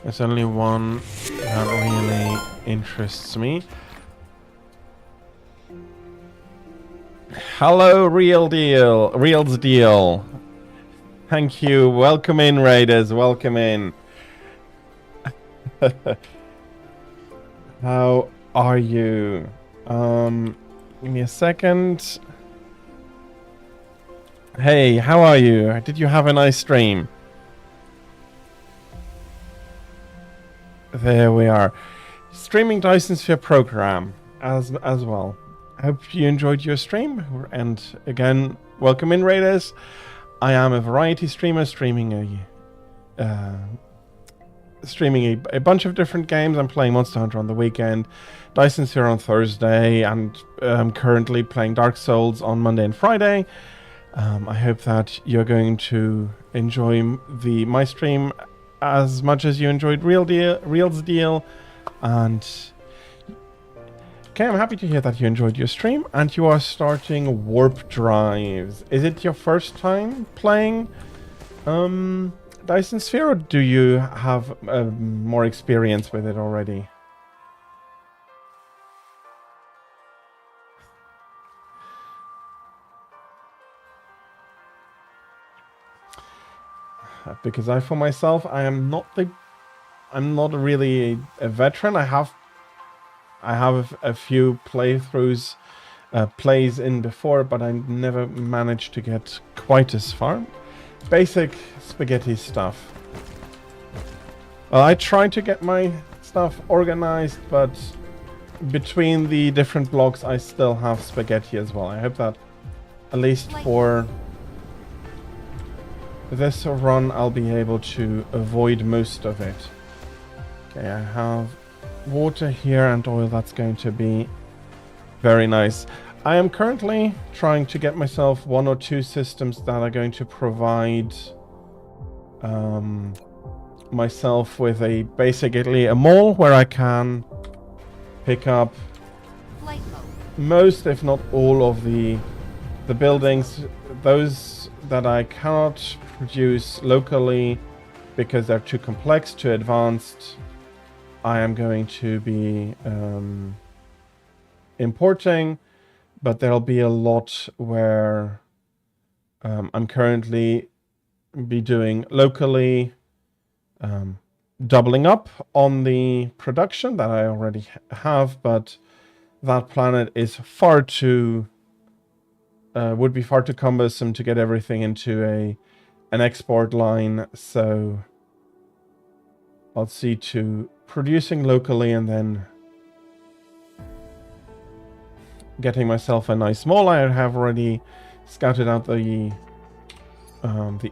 There's only one that really interests me. Hello, Reals Deal. Thank you. Welcome in, Raiders. Welcome in. How are you? Give me a second. Hey, how are you? Did you have a nice stream? There we are. Streaming Dyson Sphere program as well. I hope you enjoyed your stream. And again, welcome in, Raiders. I am a variety streamer streaming a bunch of different games. I'm playing Monster Hunter on the weekend, Dyson Sphere on Thursday, and I'm currently playing Dark Souls on Monday and Friday. I hope that you're going to enjoy my stream as much as you enjoyed Reals Deal, and okay, I'm happy to hear that you enjoyed your stream and you are starting Warp Drives. Is it your first time playing Dyson Sphere, or do you have more experience with it already? Because for myself, I'm not really a veteran. I have a few playthroughs, plays in before, but I never managed to get quite as far. Basic spaghetti stuff. Well, I tried to get my stuff organized, but between the different blocks, I still have spaghetti as well. I hope that at least for this run, I'll be able to avoid most of it. Okay, I have water here and oil. That's going to be very nice. I am currently trying to get myself 1 or 2 systems that are going to provide myself with basically a mall where I can pick up Flight mode. most, if not all, of the buildings. Those that I cannot produce locally because they're too complex, too advanced, I am going to be importing. But there'll be a lot where I'm currently be doing locally, doubling up on the production that I already have, but that planet is far too would be far too cumbersome to get everything into an export line. So I'll see to producing locally and then getting myself a nice mall. I have already scouted out the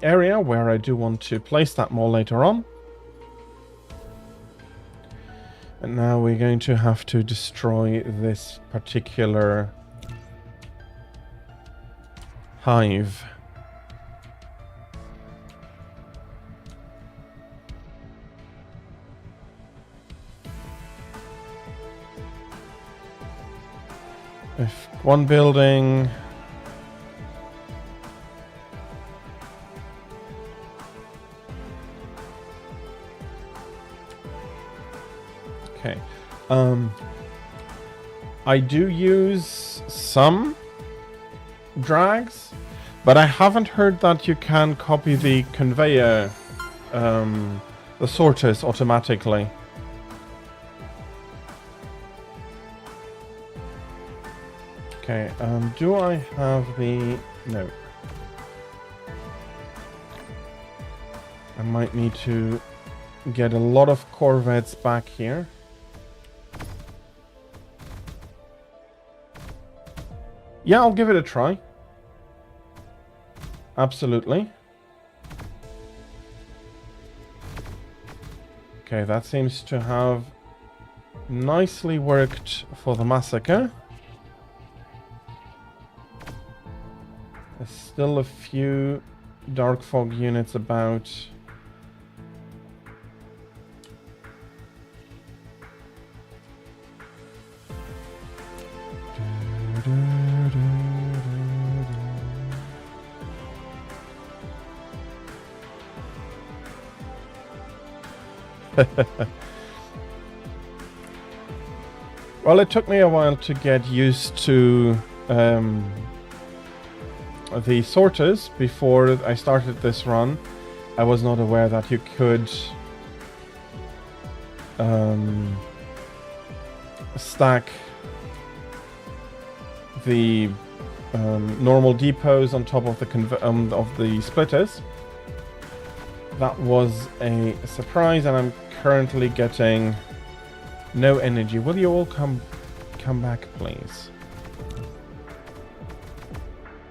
area where I do want to place that mall later on. And now we're going to have to destroy this particular hive. If one building okay, I do use some drags, but I haven't heard that you can copy the conveyor, the sorters automatically. Okay, do I have the... No. I might need to get a lot of Corvettes back here. Yeah, I'll give it a try. Absolutely. Okay, that seems to have nicely worked for the massacre. There's still a few Dark Fog units about. Well, it took me a while to get used to the sorters before I started this run. I was not aware that you could stack the normal depots on top of the splitters. That was a surprise, and I'm currently getting no energy. Will you all come back, please?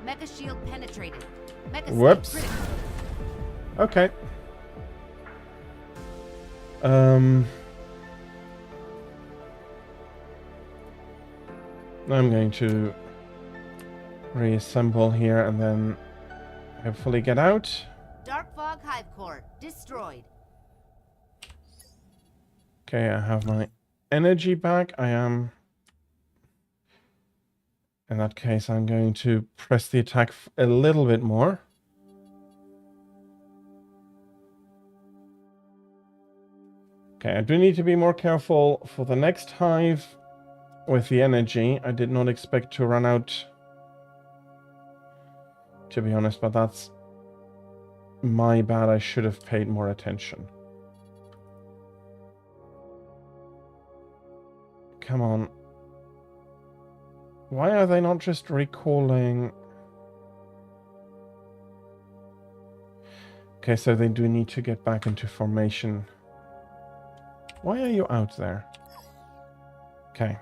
Mecha shield penetrated. Mecha Whoops. critical. Okay. I'm going to reassemble here and then hopefully get out. Dark Fog Hive Core destroyed. Okay, I have my energy back. I am... In that case, I'm going to press the attack a little bit more. Okay, I do need to be more careful for the next hive with the energy. I did not expect to run out, to be honest, but that's my bad. I should have paid more attention. Come on. Why are they not just recalling? Okay, so they do need to get back into formation. Why are you out there? Okay.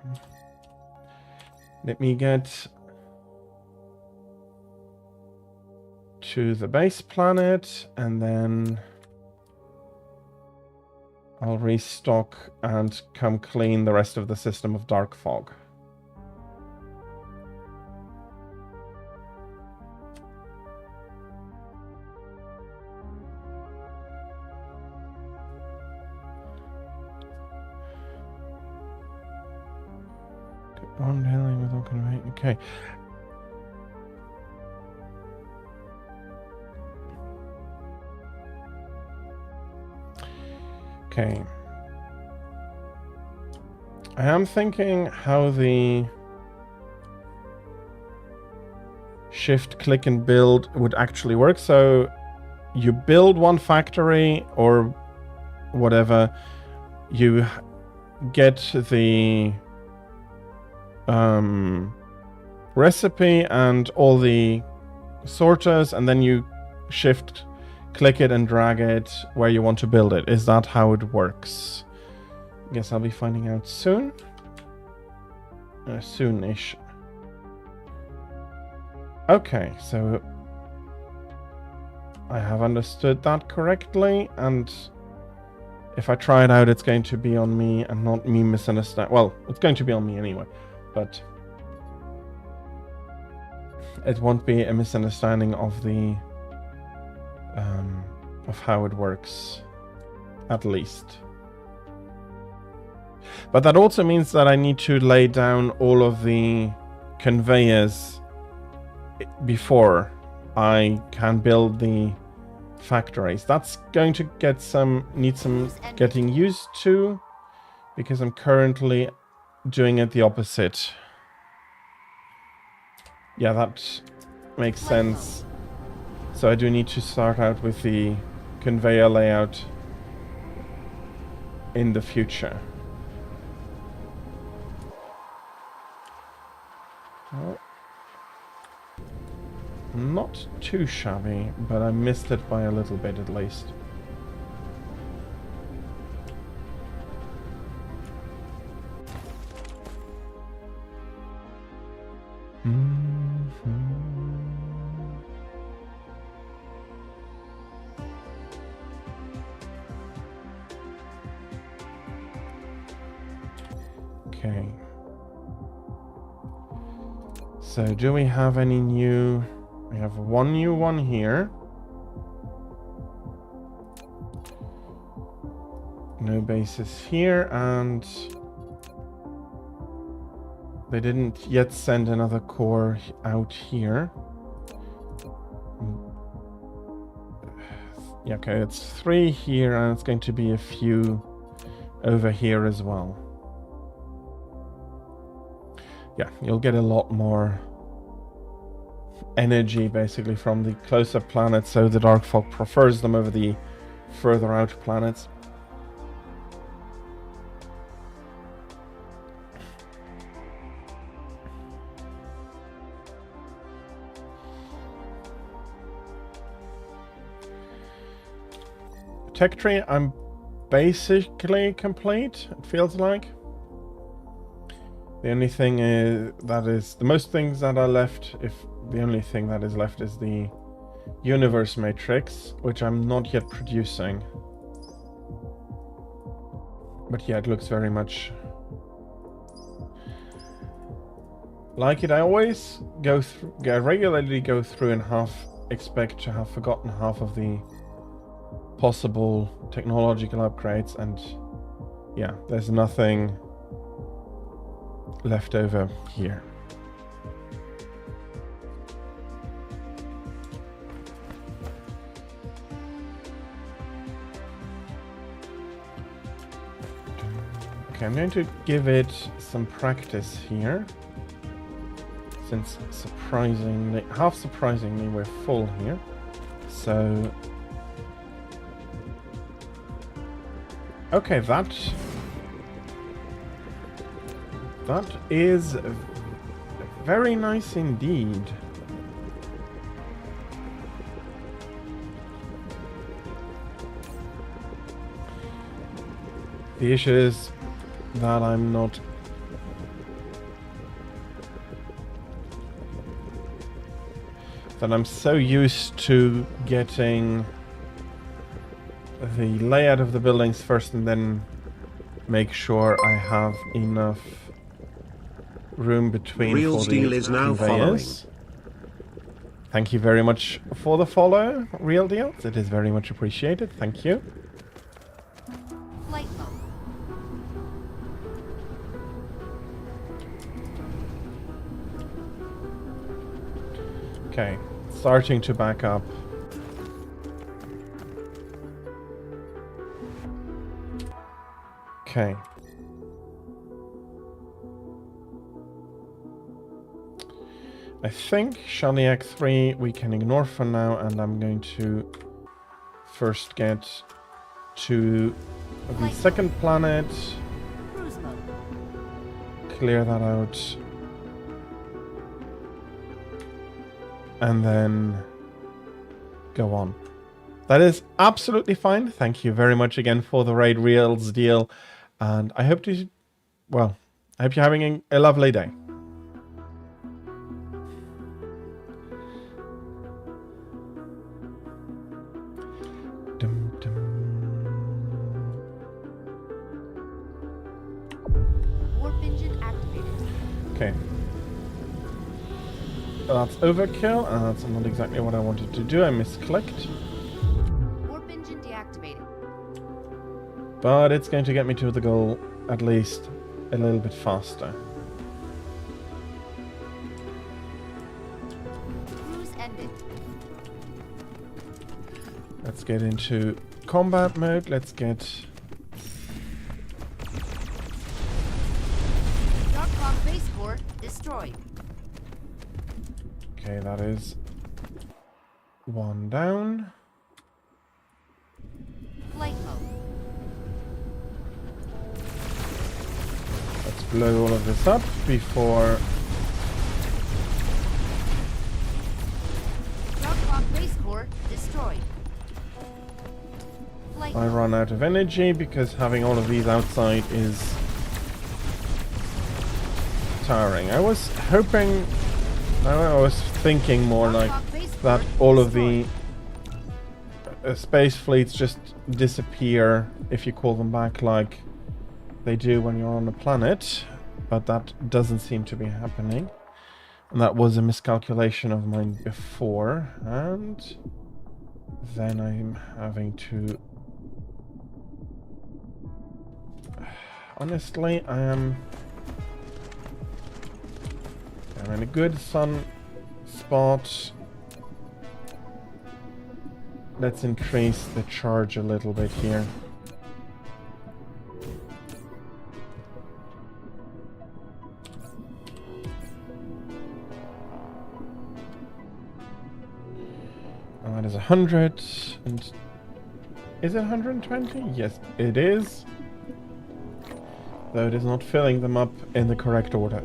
Let me get to the base planet, and then I'll restock and come clean the rest of the system of Dark Fog. On dealing with all kind of... Okay. Okay. I am thinking how the shift, click, and build would actually work. So you build one factory or whatever, you get the recipe and all the sorters, and then you shift click it and drag it where you want to build it. Is that how it works? Guess I'll be finding out soon. Soonish. Okay, so I have understood that correctly, and if I try it out, it's going to be on me and not me misunderstand. Well, it's going to be on me anyway, but it won't be a misunderstanding of the of how it works, at least. But that also means that I need to lay down all of the conveyors before I can build the factories. That's going to need some getting used to, because I'm currently doing it the opposite. Yeah, that makes sense. So I do need to start out with the conveyor layout in the future. Well, not too shabby, but I missed it by a little bit at least. Okay. So do we have any new... We have one new one here. No bases here, and they didn't yet send another core out here. Yeah, okay, it's 3 here, and it's going to be a few over here as well. Yeah, you'll get a lot more energy basically from the closer planets, so the Dark Fog prefers them over the further out planets. Tech tree, I'm basically complete, it feels like. The only thing is the most things that are left, if the only thing that is left is the universe matrix, which I'm not yet producing. But yeah, it looks very much like it. I always regularly go through and expect to have forgotten half of the possible technological upgrades, and yeah, there's nothing left over here. Okay, I'm going to give it some practice here, since half surprisingly we're full here. So okay, that is very nice indeed. The issue is that I'm so used to getting the layout of the buildings first and then make sure I have enough room between Real for Steel the is now conveyors. Thank you very much for the follow, Real Deals. It is very much appreciated. Thank you. Flight mode. Okay, starting to back up. Okay. I think Shaniak 3 we can ignore for now, and I'm going to first get to the second planet, Cruise mode. clear that out, and then go on. That is absolutely fine. Thank you very much again for the Raid Reels deal, and I hope to, well, I hope you're having a lovely day. Dum, dum. Warp engine activated. Okay. That's overkill, and that's not exactly what I wanted to do. I misclicked. Warp engine deactivated. But it's going to get me to the goal at least a little bit faster. Cruise ended. Let's get into combat mode. Let's get... Dark Fog base core destroyed. Okay, that is one down. Flight mode. Let's blow all of this up before Dark Fog base core destroyed. Flight I mode. run out of energy, because having all of these outside is tiring. I was hoping, I was thinking more Dark like Fog base that core all of the destroyed. space fleets just disappear if you call them back like they do when you're on a planet, but that doesn't seem to be happening. And that was a miscalculation of mine before, and then I'm having to... Honestly, I'm in a good sun spot. Let's increase the charge a little bit here. And that is 100. And is it 120? Yes, it is. Though it is not filling them up in the correct order.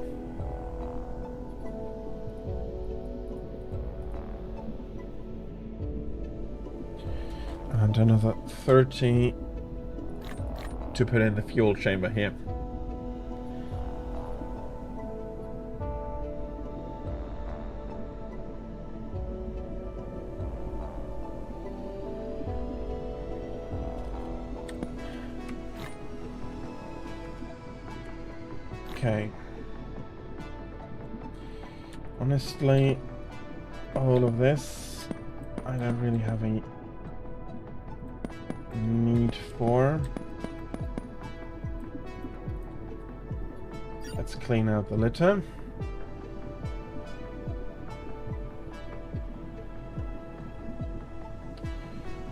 And another 30 to put in the fuel chamber here. Okay. Honestly, all of this I don't really have a need for. Let's clean out the litter.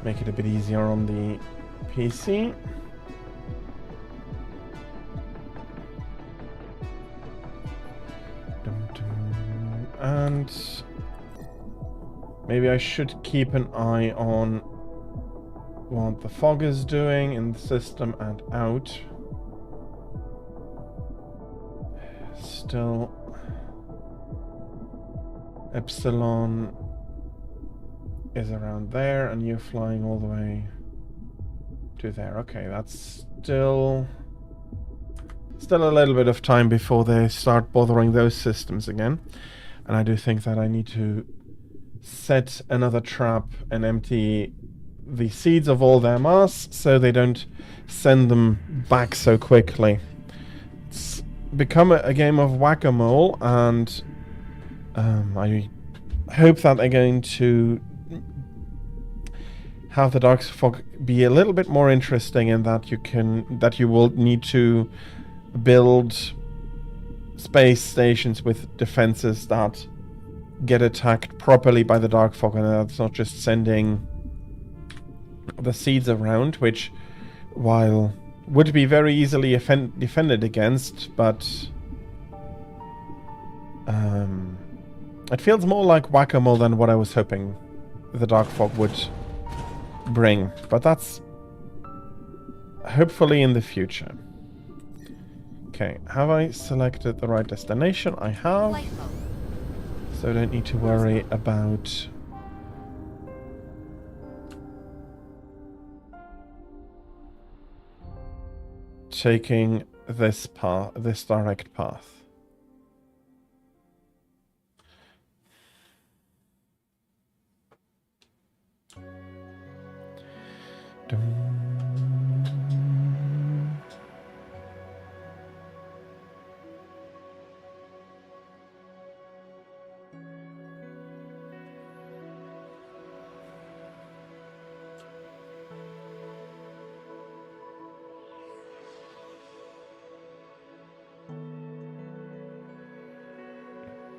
Make it a bit easier on the PC. And maybe I should keep an eye on what the fog is doing in the system and out. Still, Epsilon is around there, and you're flying all the way to there. Okay, that's still a little bit of time before they start bothering those systems again. And I do think that I need to set another trap and empty the seeds of all their mass so they don't send them back so quickly. It's become a game of whack-a-mole, and I hope that they're going to have the Darksfog be a little bit more interesting, in that you will need to build space stations with defenses that get attacked properly by the Darkfog, and that's not just sending the seeds around, which, while would be very easily defended against, but it feels more like whack-a-mole than what I was hoping the Darkfog would bring. But that's hopefully in the future. Okay, have I selected the right destination? I have. Flight mode. So I don't need to worry about taking this path, this direct path.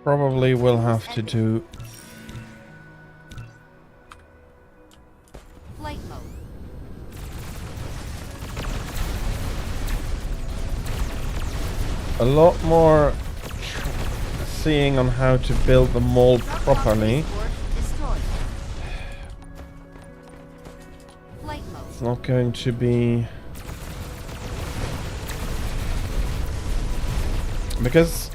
Probably will have to do Flight mode. a lot more seeing on how to build the mall Dark properly. Base core destroyed. Flight mode. It's not going to be, because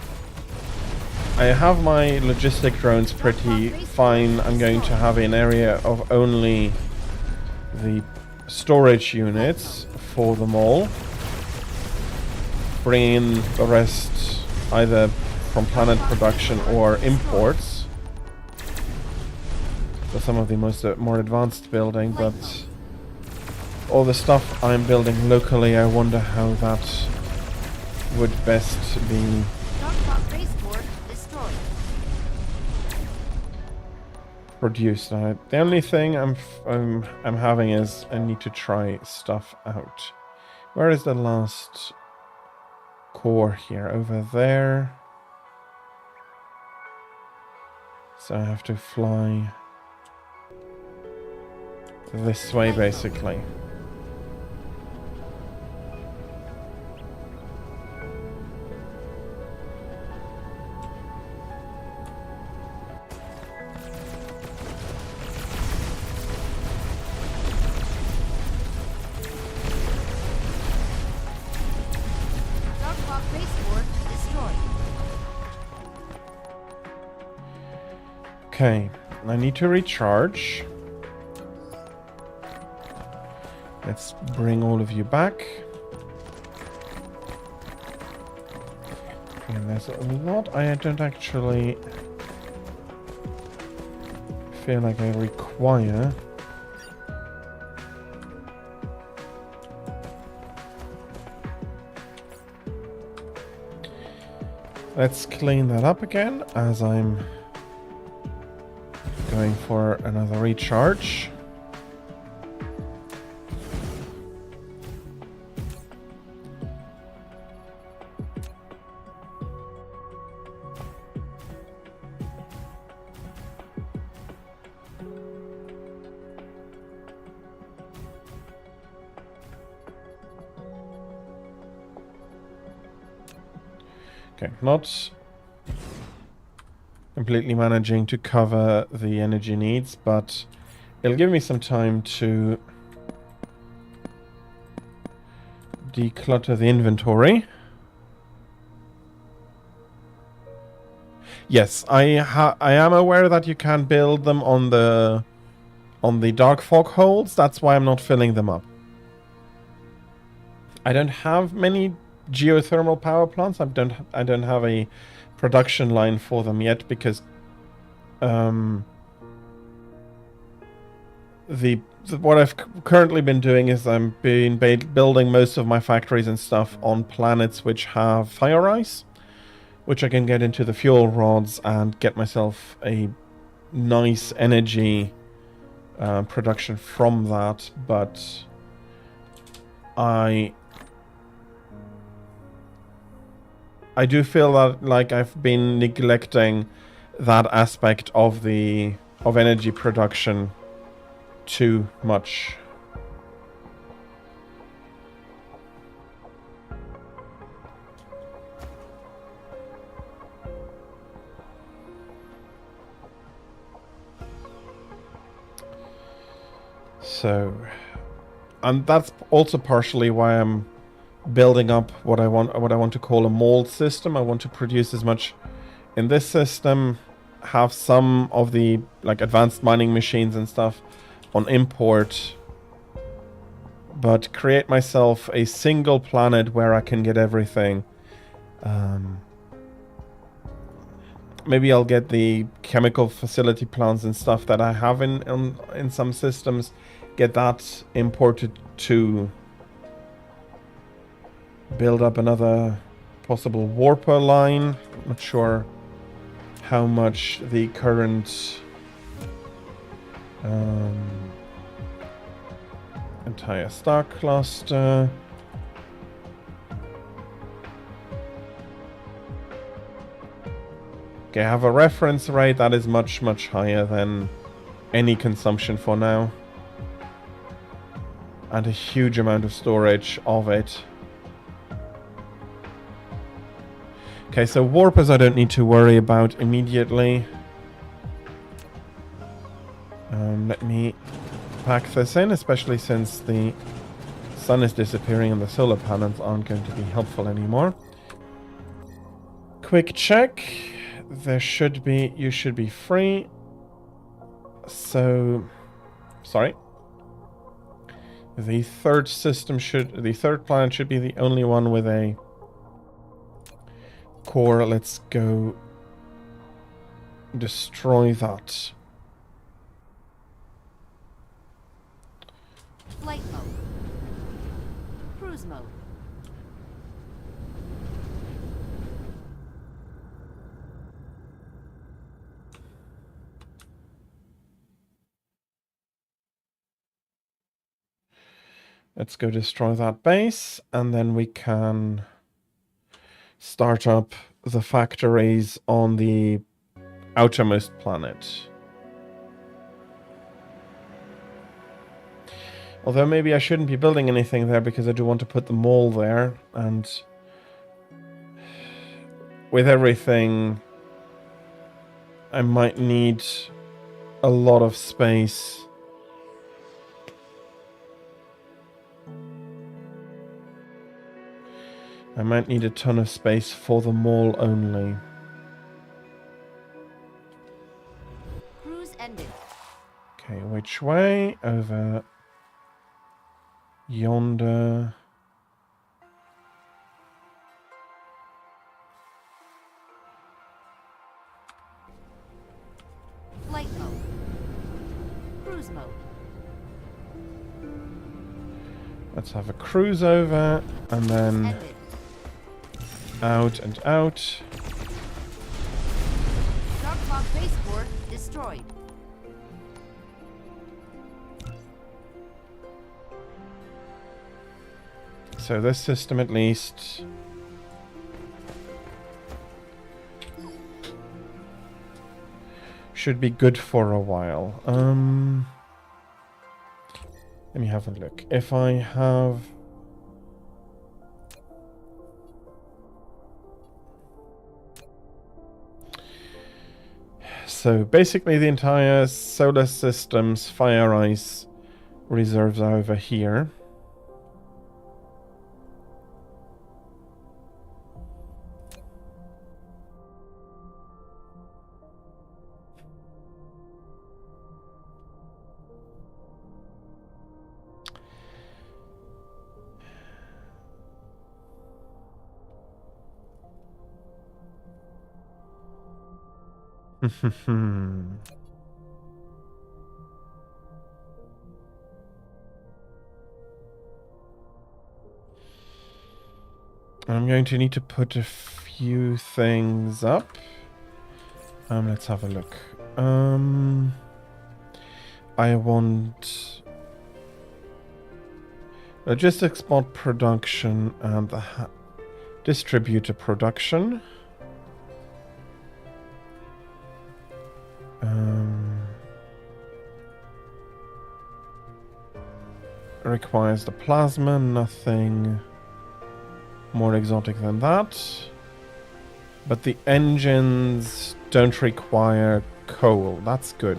I have my logistic drones pretty fine. I'm going to have an area of only the storage units for them all. Bring in the rest either from planet production or imports for some of the more advanced building, but all the stuff I'm building locally, I wonder how that would best be Dark base core destroyed. produced. The only thing I'm having is I need to try stuff out. Where is the last core here? Over there. So I have to fly this way, basically. Dark base core destroyed. Okay, I need to recharge. Let's bring all of you back. And there's a lot I don't actually feel like I require. Let's clean that up again as I'm going for another recharge. Okay, not completely managing to cover the energy needs, but it'll give me some time to declutter the inventory. Yes, I am aware that you can build them on the Darkfog holds. That's why I'm not filling them up. I don't have many geothermal power plants. I don't have a production line for them yet, because the what I've currently been doing is I'm been building most of my factories and stuff on planets which have fire ice, which I can get into the fuel rods and get myself a nice energy production from that. But I do feel that like I've been neglecting that aspect of energy production too much. So, and that's also partially why I'm building up what I want to call a mold system. I want to produce as much in this system, have some of the like advanced mining machines and stuff on import, but create myself a single planet where I can get everything. Maybe I'll get the chemical facility plants and stuff that I have in some systems, get that imported to build up another possible warper line. Not sure how much the current entire star cluster. Okay, I have a reference rate that is much higher than any consumption for now, and a huge amount of storage of it. Okay, so warpers I don't need to worry about immediately. Let me pack this in, especially since the sun is disappearing and the solar panels aren't going to be helpful anymore. Quick check. You should be free. So, sorry. The third planet should be the only one with a core. Let's go destroy that. Flight mode. Cruise mode. Let's go destroy that base, and then we can start up the factories on the outermost planet. Although maybe I shouldn't be building anything there because I do want to put the mall there, and with everything I might need a lot of space. I might need a ton of space for the mall only. Cruise ended. Okay, which way? Over yonder. Flight mode. Cruise mode. Let's have a cruise over, and then Ended. out and out. Darklock Baseport destroyed. So this system at least should be good for a while. Let me have a look. If I have... So basically the entire solar system's fire ice reserves are over here. I'm going to need to put a few things up. Let's have a look. I want logistics bot production and the distributor production. Requires the plasma, nothing more exotic than that. But the engines don't require coal. That's good.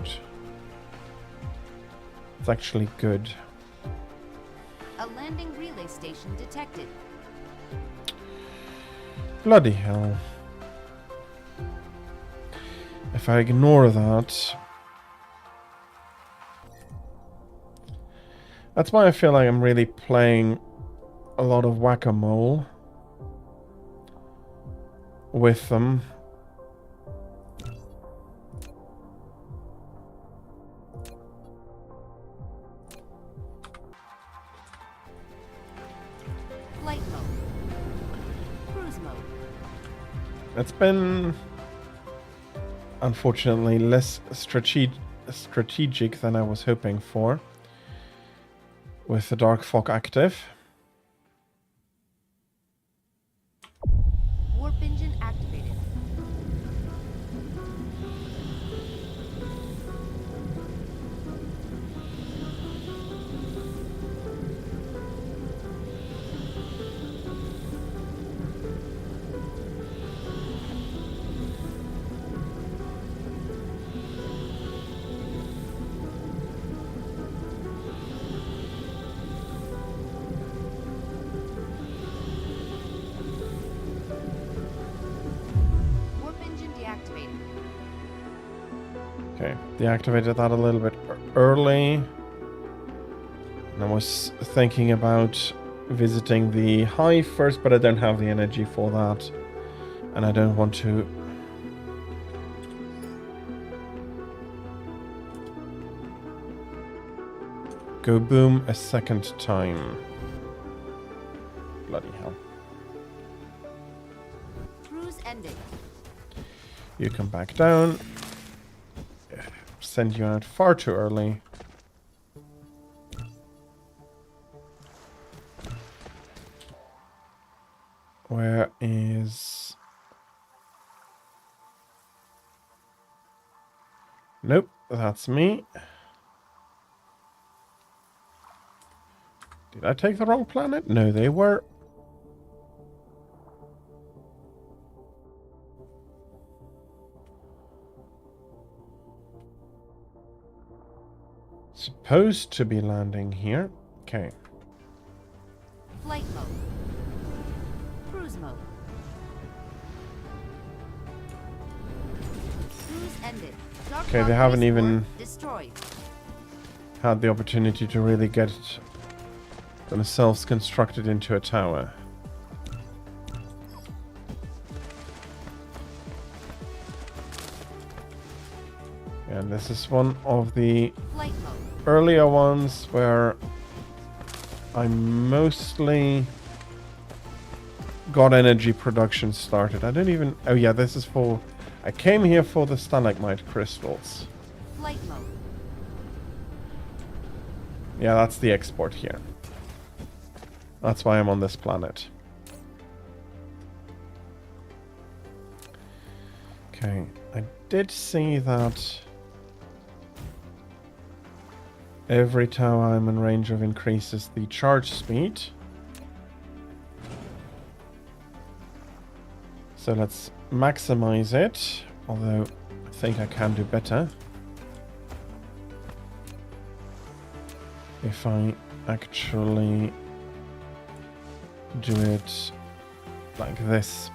It's actually good. A landing relay station detected. Bloody hell. If I ignore that... That's why I feel like I'm really playing a lot of whack-a-mole with them. Flight mode. Cruise mode. It's been, unfortunately, less strategic than I was hoping for with the Dark Fog active. Warp engine activated. Warp engine deactivated. Okay, deactivated that a little bit early. And I was thinking about visiting the hive first, but I don't have the energy for that. And I don't want to... go boom a second time. Bloody hell. Cruise ended. You come back down. Send you out far too early. Where is... Nope, that's me. Did I take the wrong planet? No, they were... supposed to be landing here. Okay. Flight mode. Cruise mode. Cruise ended. Dark Okay, Fog they haven't base even- port destroyed. Had the opportunity to really get themselves constructed into a tower. And this is one of the Flight mode. earlier ones where I mostly got energy production started. I don't even... Oh yeah, this is for... I came here for the stalagmite crystals. Flight mode. Yeah, that's the export here. That's why I'm on this planet. Okay, I did see that every tower I'm in range of increases the charge speed. So let's maximize it, although I think I can do better. If I actually do it like this.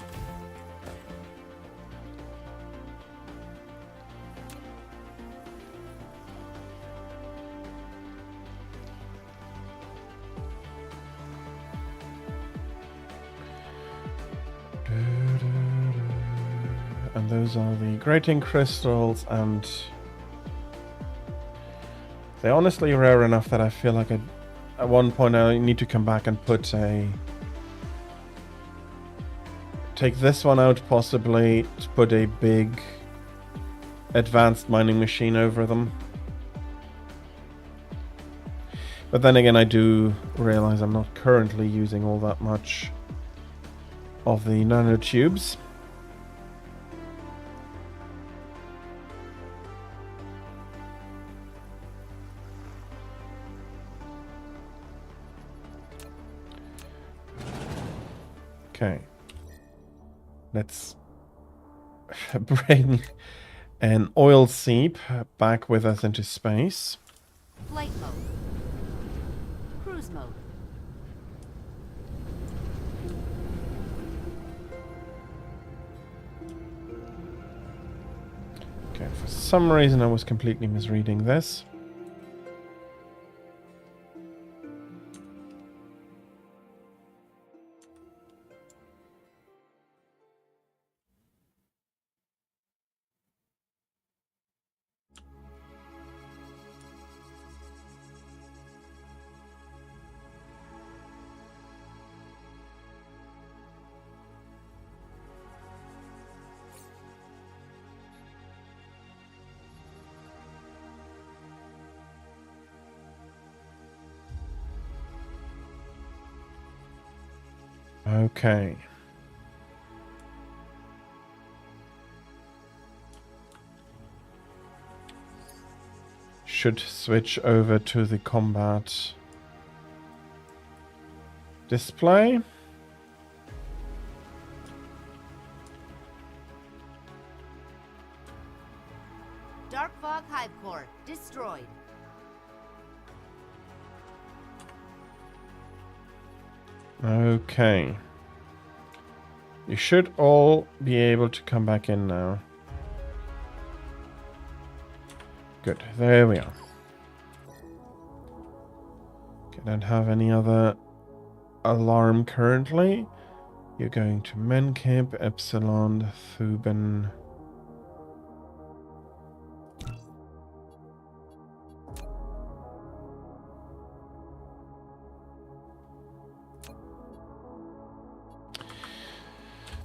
And those are the grating crystals, and they're honestly rare enough that I feel like at one point I need to come back and put a take this one out, possibly to put a big advanced mining machine over them. But then again, I do realize I'm not currently using all that much of the nanotubes. Okay. Let's bring an oil seep back with us into space. Flight mode. Cruise mode. Okay, for some reason I was completely misreading this. Okay. Should switch over to the combat display. Dark Fog Hive Core destroyed. Okay. You should all be able to come back in now. Good, there we are. Okay, don't have any other alarm currently. You're going to Menkib, Epsilon, Thuban.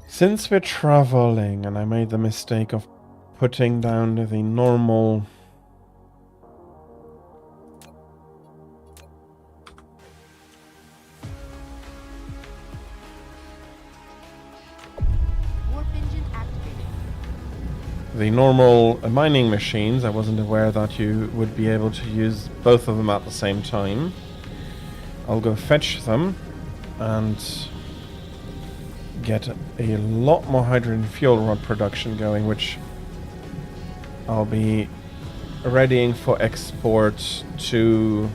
Since we're traveling, and I made the mistake of putting down the normal Warp engine activated. mining machines, I wasn't aware that you would be able to use both of them at the same time. I'll go fetch them and get a lot more hydrogen fuel rod production going, which I'll be readying for export to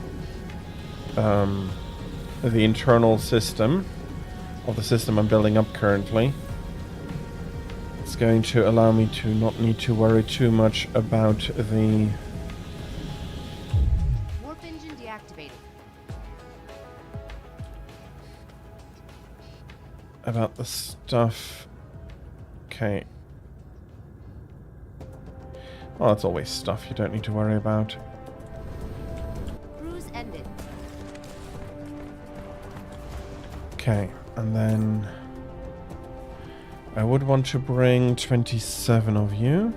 the internal system of the system I'm building up currently. It's going to allow me to not need to worry too much about the Warp engine deactivated. stuff. Okay. Well, it's always stuff you don't need to worry about. Cruise ended. Okay, and then I would want to bring 27 of you.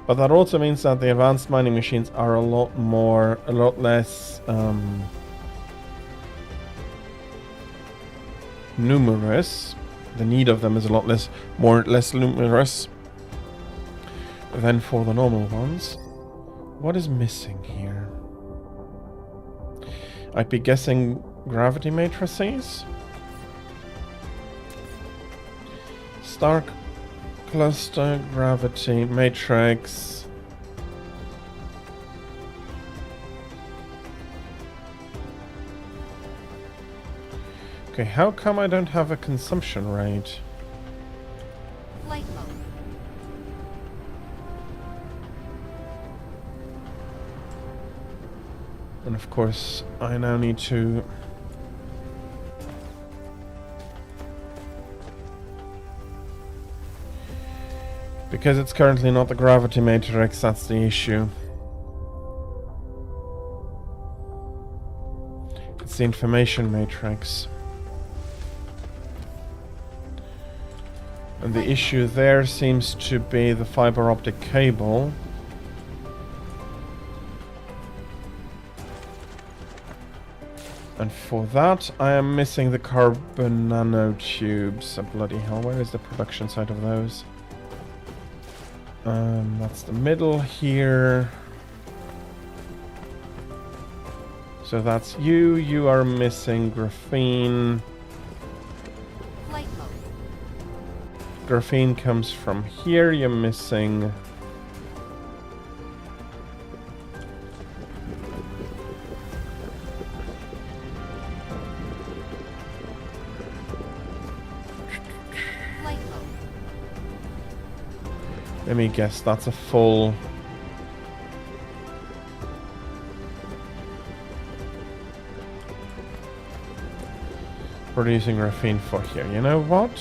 But that also means that the advanced mining machines are a lot less numerous. The need of them is a lot less numerous than for the normal ones. What is missing here? I'd be guessing gravity matrices. Stark cluster, gravity matrix. Okay, how come I don't have a consumption rate? Flight mode. And of course, I now need to Because it's currently not the gravity matrix, that's the issue. It's the information matrix. And the issue there seems to be the fiber optic cable. And for that, I am missing the carbon nanotubes. Oh, bloody hell, where is the production site of those? That's the middle here. So that's you. You are missing graphene. Flight mode. Graphene comes from here. You're missing... Flight mode. Let me guess, that's a full... Producing graphene for here. You know what?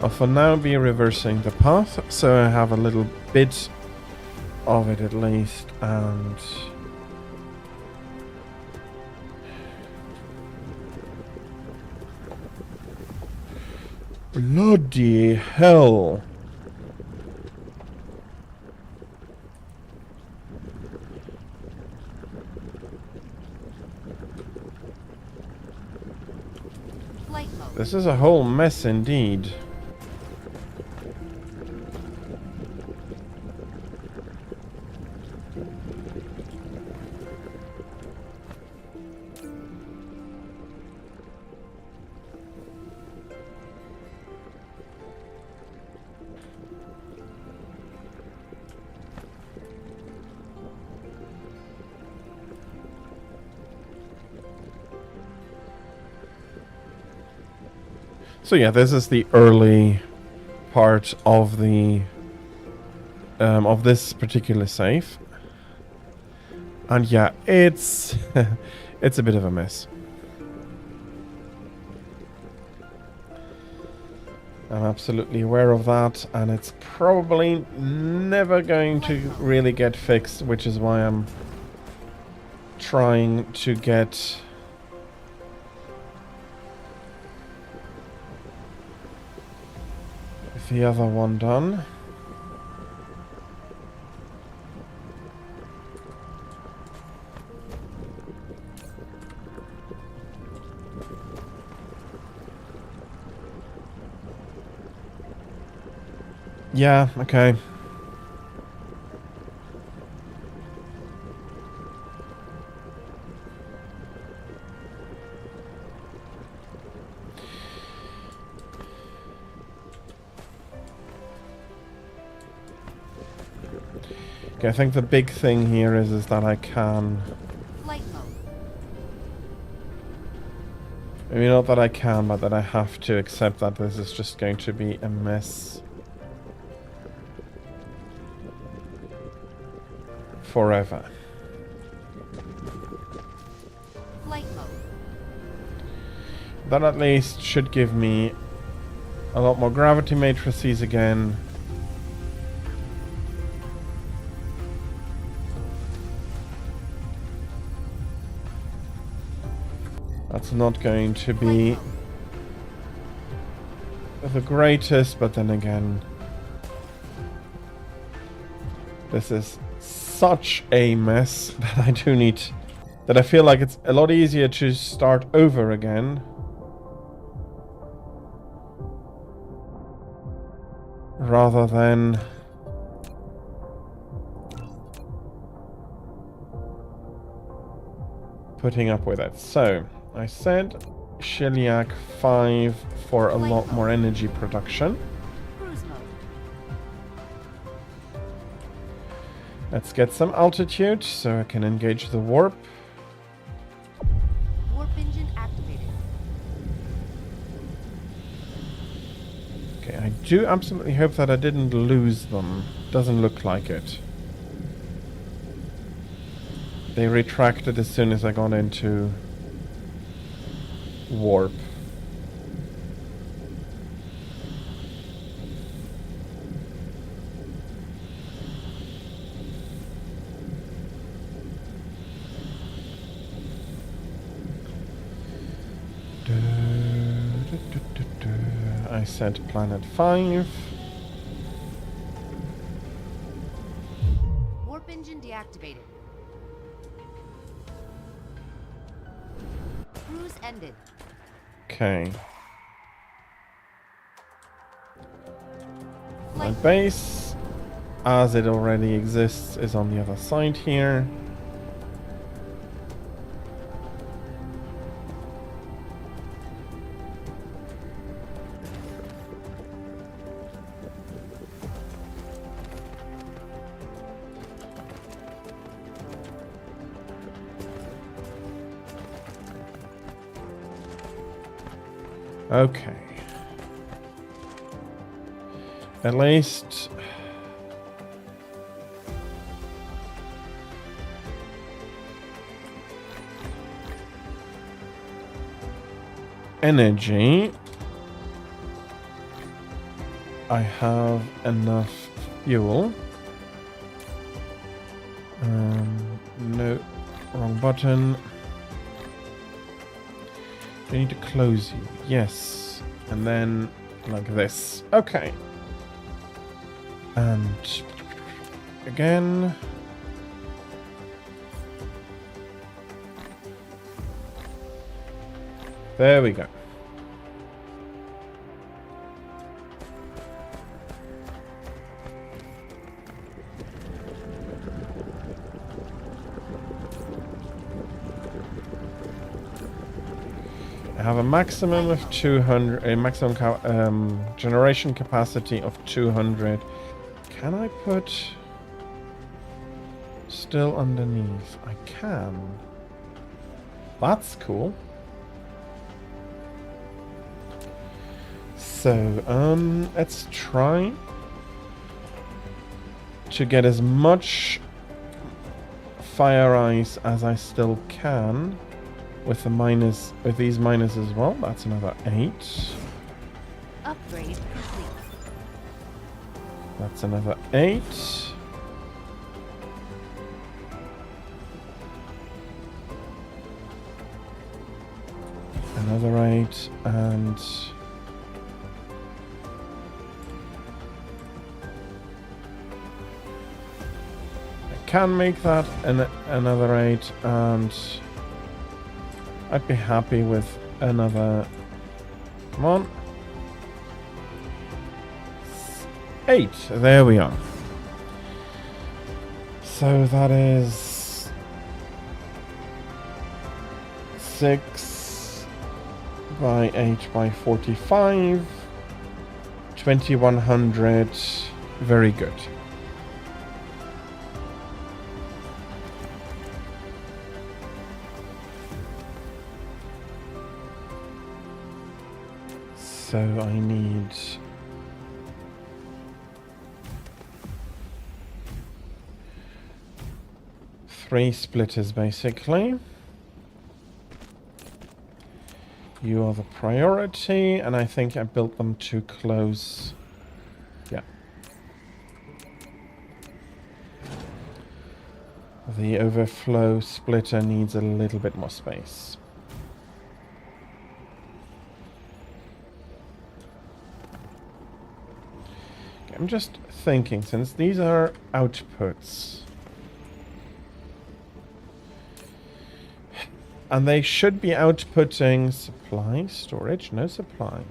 I'll for now be reversing the path, so I have a little bit of it at least, and... Bloody hell! Flight mode. This is a whole mess indeed. So yeah, this is the early part of the of this particular safe, and yeah, it's it's a bit of a mess. I'm absolutely aware of that, and it's probably never going to really get fixed, which is why I'm trying to get the other one done. Yeah, okay. Okay, I think the big thing here is that I can... Flight mode. Maybe not that I can, but that I have to accept that this is just going to be a mess. Forever. Flight mode. That at least should give me a lot more gravity matrices again. That's not going to be the greatest, but then again, this is such a mess that I do need, that I feel like it's a lot easier to start over again. Rather than putting up with it. So, I said Sheliak 5 for a lot more energy production. Cruise mode. Let's get some altitude so I can engage the warp. Warp engine activated. Okay, I do absolutely hope that I didn't lose them. Doesn't look like it. They retracted as soon as I got into warp. I said planet 5. Warp engine deactivated. Cruise ended. Okay. My Flight base, as it already exists, is on the other side here. Okay. At least energy. I have enough fuel. No, wrong button. I need to close you. Yes. And then like this. Okay. And again. There we go. I have a maximum of 200, a maximum generation capacity of 200. Can I put still underneath? I can. That's cool. So, let's try to get as much fire ice as I still can with the miners, with these miners as well. That's another 8. upgrade complete. That's another 8. Another 8 and can make that another 8, and I'd be happy with another, come on, 8. There we are. So that is 6 by 8 by 45, 2100. Very good. So I need three splitters basically. You are the priority, and I think I built them too close. Yeah. The overflow splitter needs a little bit more space. I'm just thinking, since these are outputs, and they should be outputting supply, storage, no supply.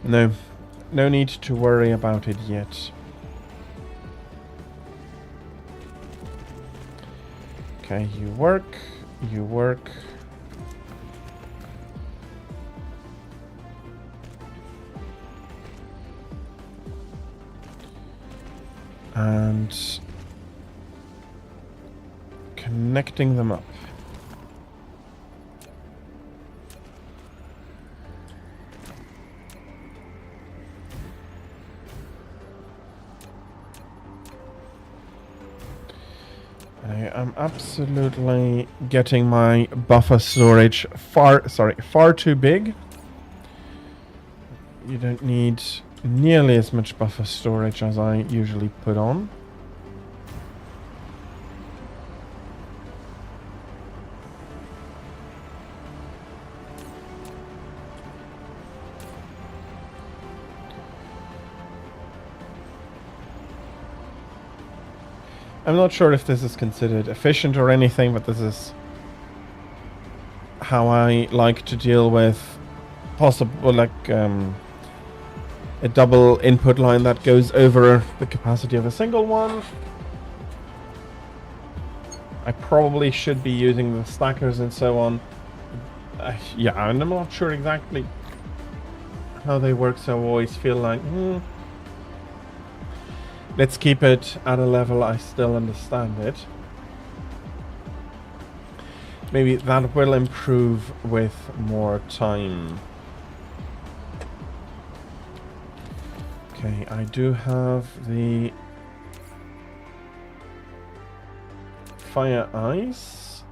No. No need to worry about it yet. Okay, you work. You work. and connecting them up. I am absolutely getting my buffer storage far too big. You don't need nearly as much buffer storage as I usually put on. I'm not sure if this is considered efficient or anything, but this is how I like to deal with possible, like, a double input line that goes over the capacity of a single one. I probably should be using the stackers and so on. Yeah, and I'm not sure exactly how they work, so I always feel like, let's keep it at a level I still understand it. Maybe that will improve with more time. Okay, I do have the fire ice.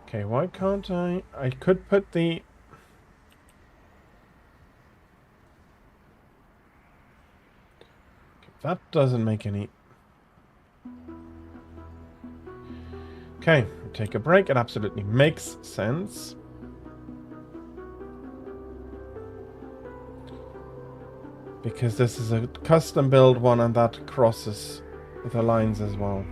Okay, why can't I? I could put the... That doesn't make any... Okay, take a break. It absolutely makes sense. Because this is a custom build one and that crosses the lines as well.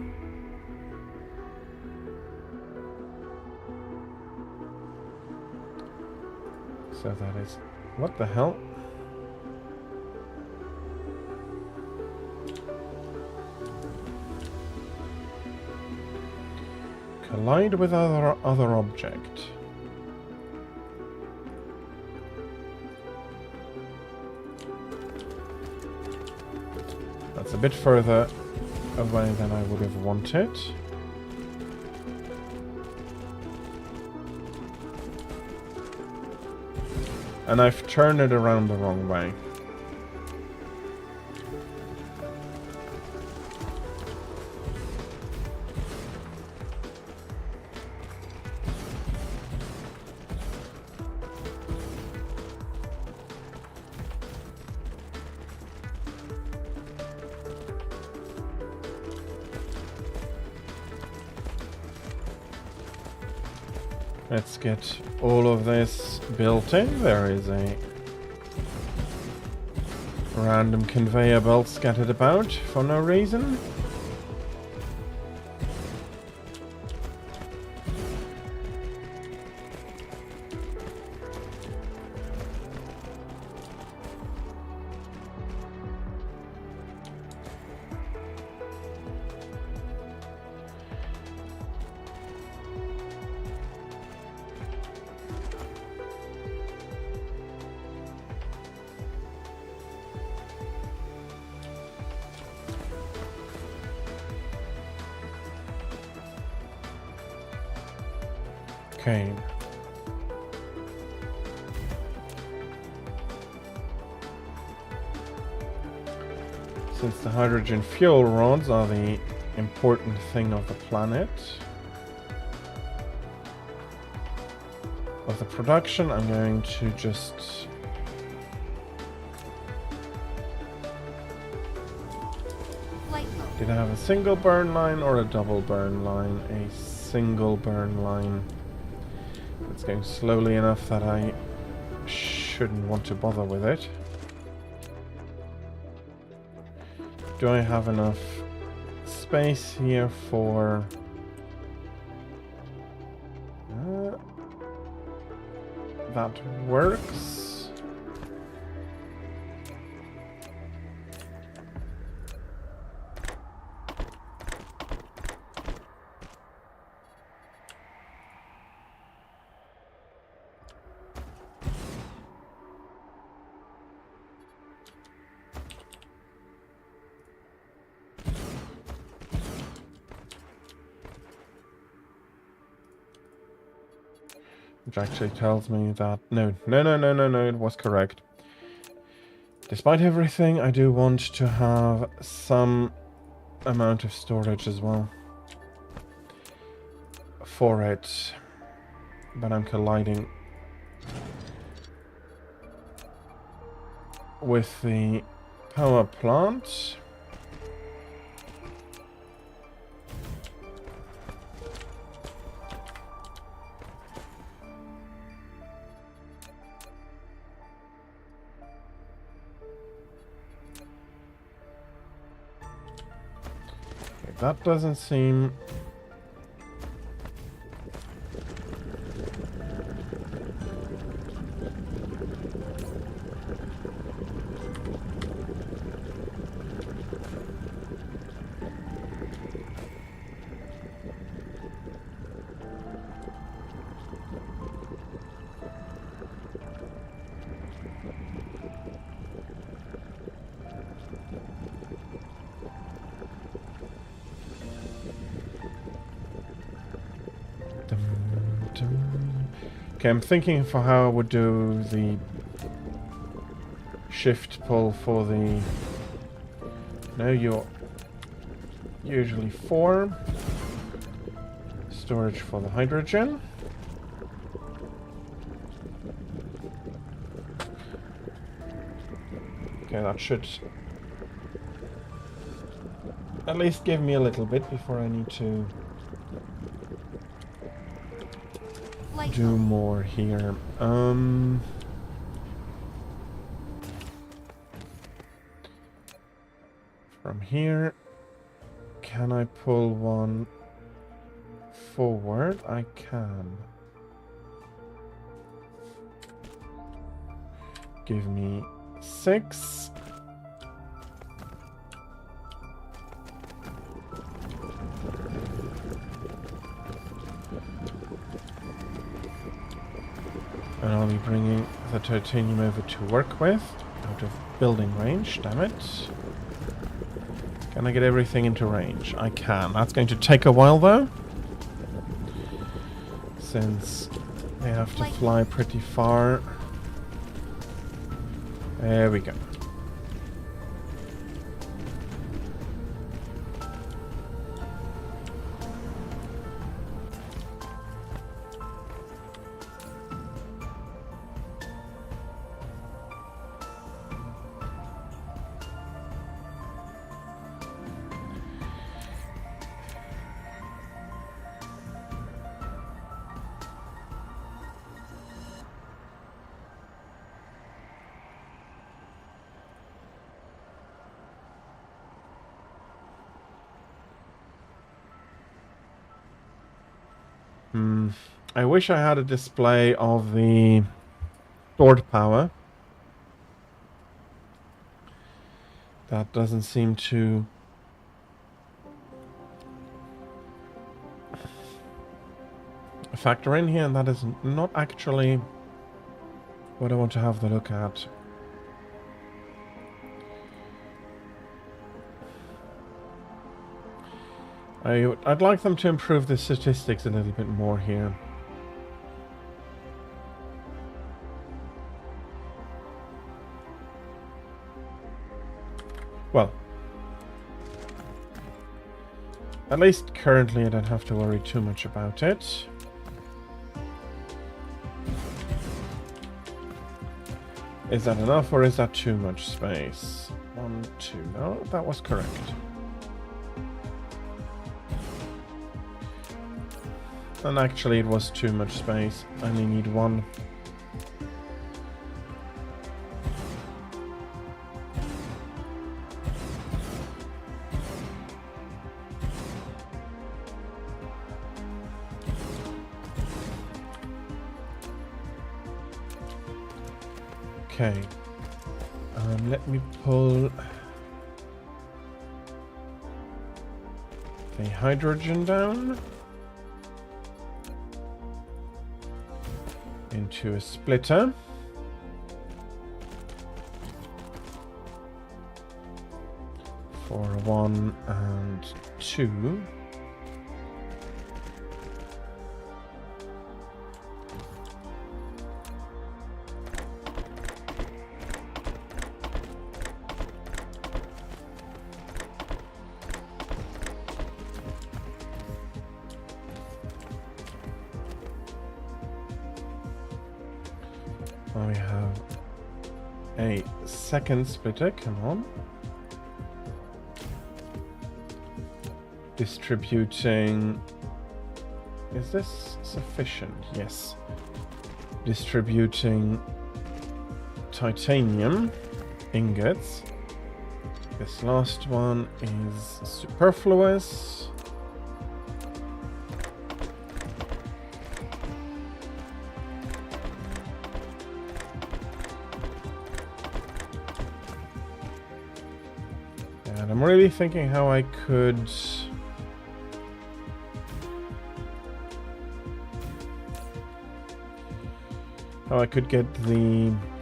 So that is... What the hell? Collide with other object. That's a bit further away than I would have wanted. And I've turned it around the wrong way. Let's get all of this built in. There is a random conveyor belt scattered about for no reason. Okay. Since the hydrogen fuel rods are the important thing of the planet, of the production, I'm going to just did I have a single burn line or a double burn line? A single burn line. It's going slowly enough that I shouldn't want to bother with it. Do I have enough space here for... that works. Which actually tells me that... No, it was correct. Despite everything, I do want to have some amount of storage as well. For it. But I'm colliding with the power plant. Okay, that doesn't seem... Okay, I'm thinking for how I would do the shift pull for the... No, you're usually 4. Storage for the hydrogen. Okay, that should at least give me a little bit before I need to do more here. From here, can I pull one forward? I can. Give me 6. And I'll be bringing the titanium over to work with, out of building range, damn it. Can I get everything into range? I can. That's going to take a while though, since they have to fly pretty far. There we go. I wish I had a display of the stored power. That doesn't seem to factor in here, and that is not actually what I want to have the look at. I'd like them to improve the statistics a little bit more here. Well, at least currently I don't have to worry too much about it. Is that enough or is that too much space? 1, 2, no, that was correct. And actually it was too much space. I only need 1. Okay. Let me pull the hydrogen down into a splitter. For 1 and 2. we have a second splitter, come on. Distributing... Is this sufficient? Yes. Distributing titanium ingots. This last one is superfluous. And I'm really thinking how I could... get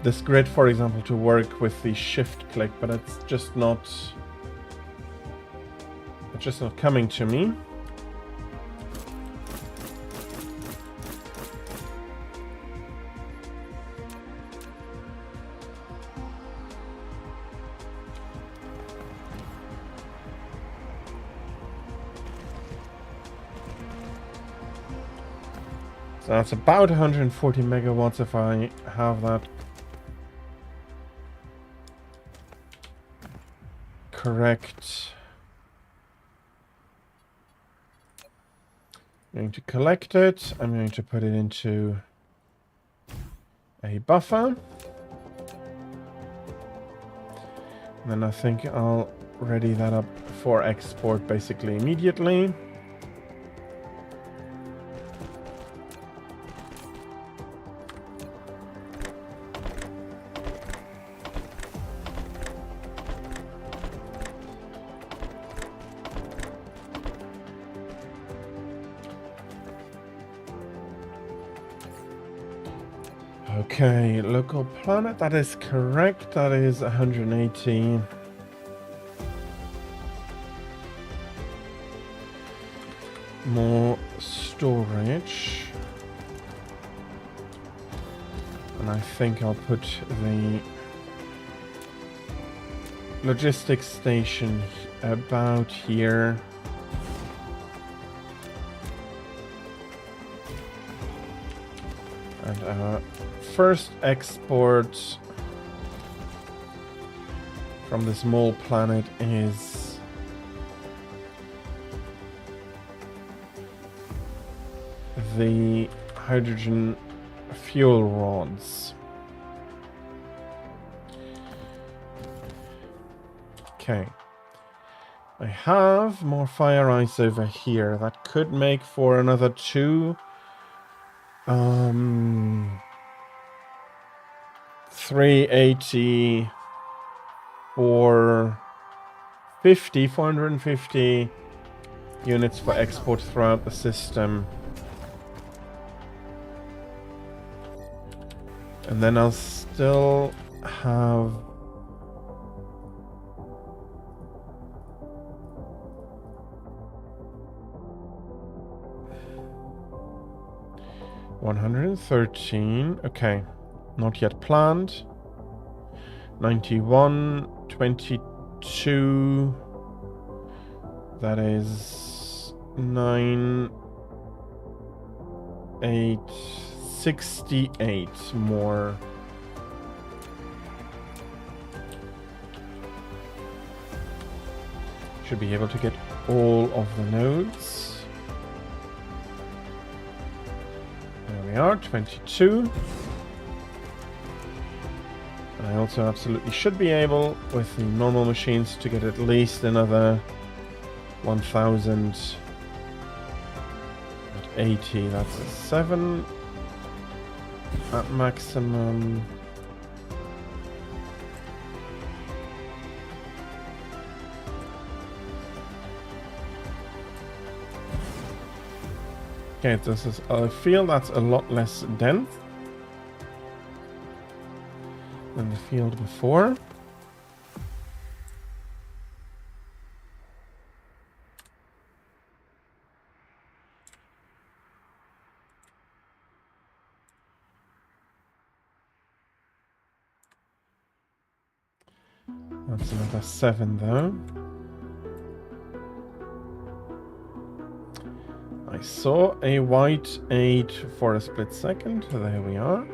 this grid, for example, to work with the shift click, but it's just not coming to me. So that's about 140 megawatts if I have that correct. I'm going to collect it. I'm going to put it into a buffer. And then I think I'll ready that up for export basically immediately. Okay, local planet, that is correct. That is 180. More storage. And I think I'll put the logistics station about here. And our first export from the small planet is the hydrogen fuel rods. Okay. I have more fire ice over here. That could make for another 2. 380 or 450 units for export throughout the system. And then I'll still have $113. Okay. Not yet planned. 91, 22. That is 9, 8, 68 more. Should be able to get all of the nodes. There we are, 22. I also absolutely should be able, with the normal machines, to get at least another 1,000 at 80. That's a 7 at maximum. Okay, this is, I feel that's a lot less dense than the field before. That's another 7 though. I saw a white 8 for a split second. There we are.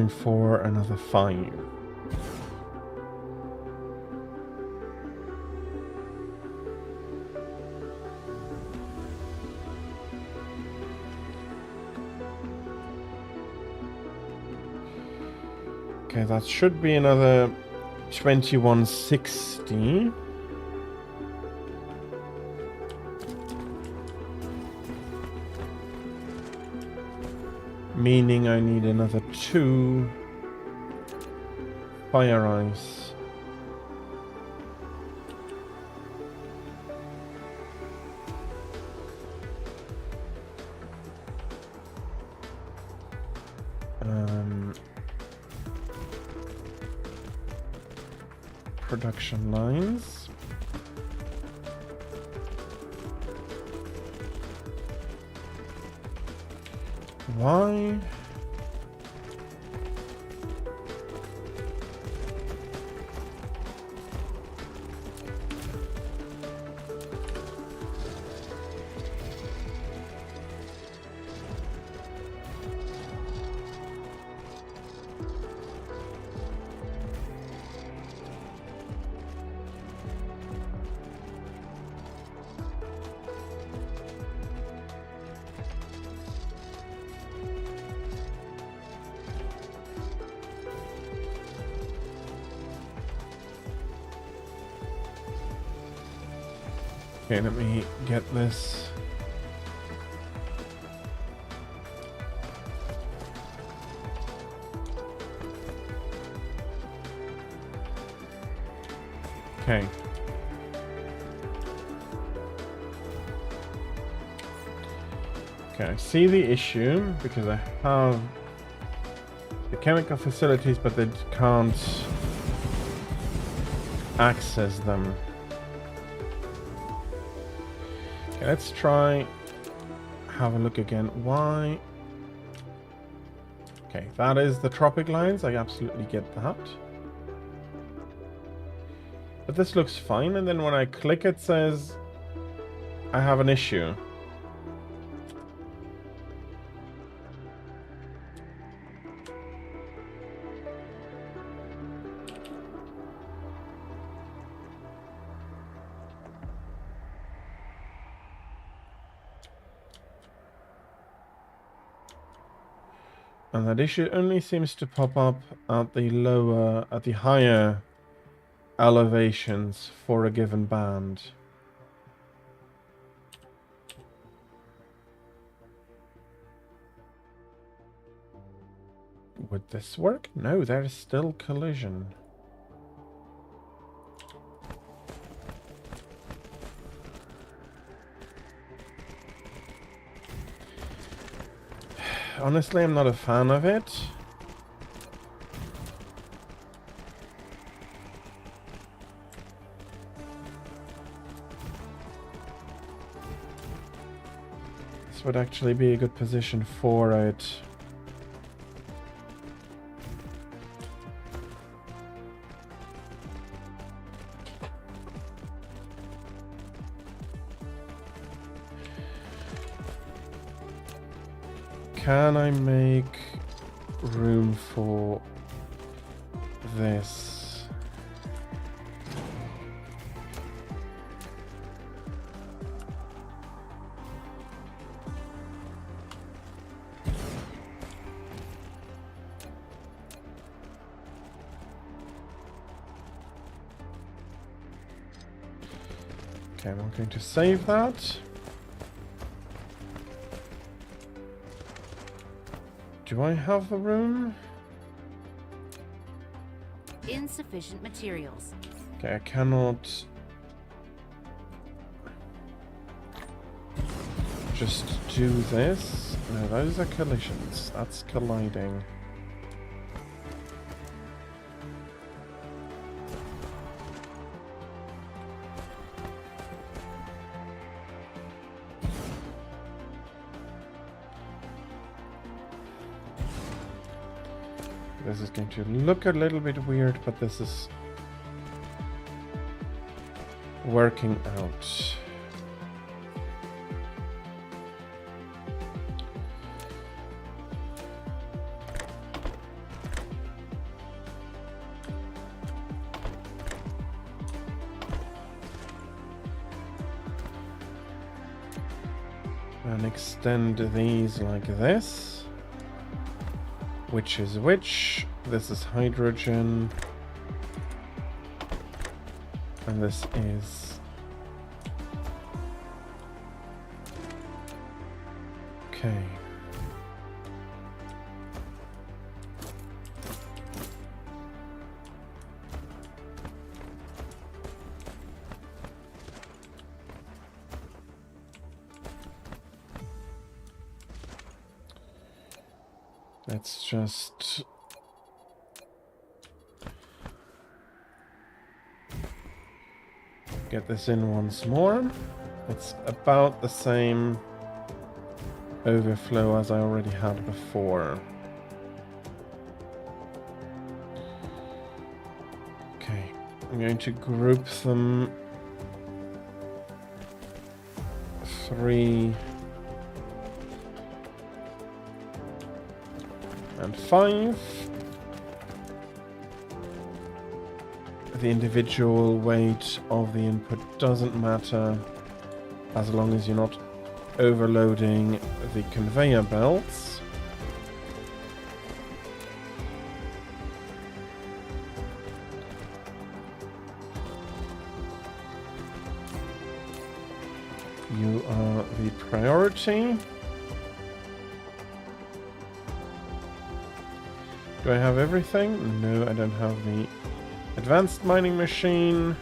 room for another 5. Okay, that should be another 2160. Meaning I need another 2 fire ice. Production lines. Why? Okay, let me get this. Okay. Okay, I see the issue because I have the chemical facilities, but they can't access them. Okay, let's try have a look again. Why? Okay, that is the tropic lines. I absolutely get that. But this looks fine, and then when I click it says I have an issue. And that issue only seems to pop up at the higher elevations for a given band. Would this work? No, there is still collision. Honestly, I'm not a fan of it. This would actually be a good position for it. Can I make room for this? Okay, I'm going to save that. Do I have the room? Insufficient materials. Okay, I cannot just do this. No, those are collisions. That's colliding. This is going to look a little bit weird, but this is working out. And extend these like this. Which is which? This is hydrogen. And this is... Okay. Let's just get this in once more. It's about the same overflow as I already had before. Okay, I'm going to group them 3 and 5. The individual weight of the input doesn't matter as long as you're not overloading the conveyor belts. You are the priority. Do I have everything? No, I don't have the advanced mining machine.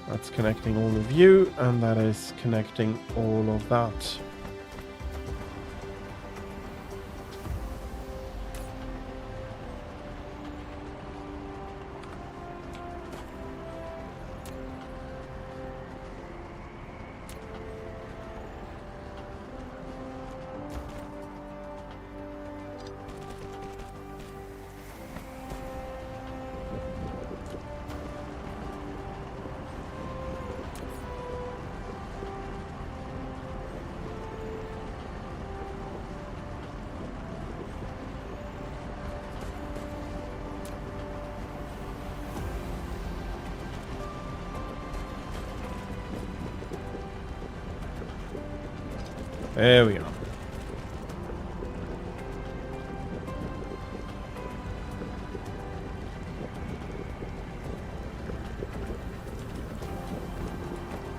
That's connecting all of you, and that is connecting all of that. There we are.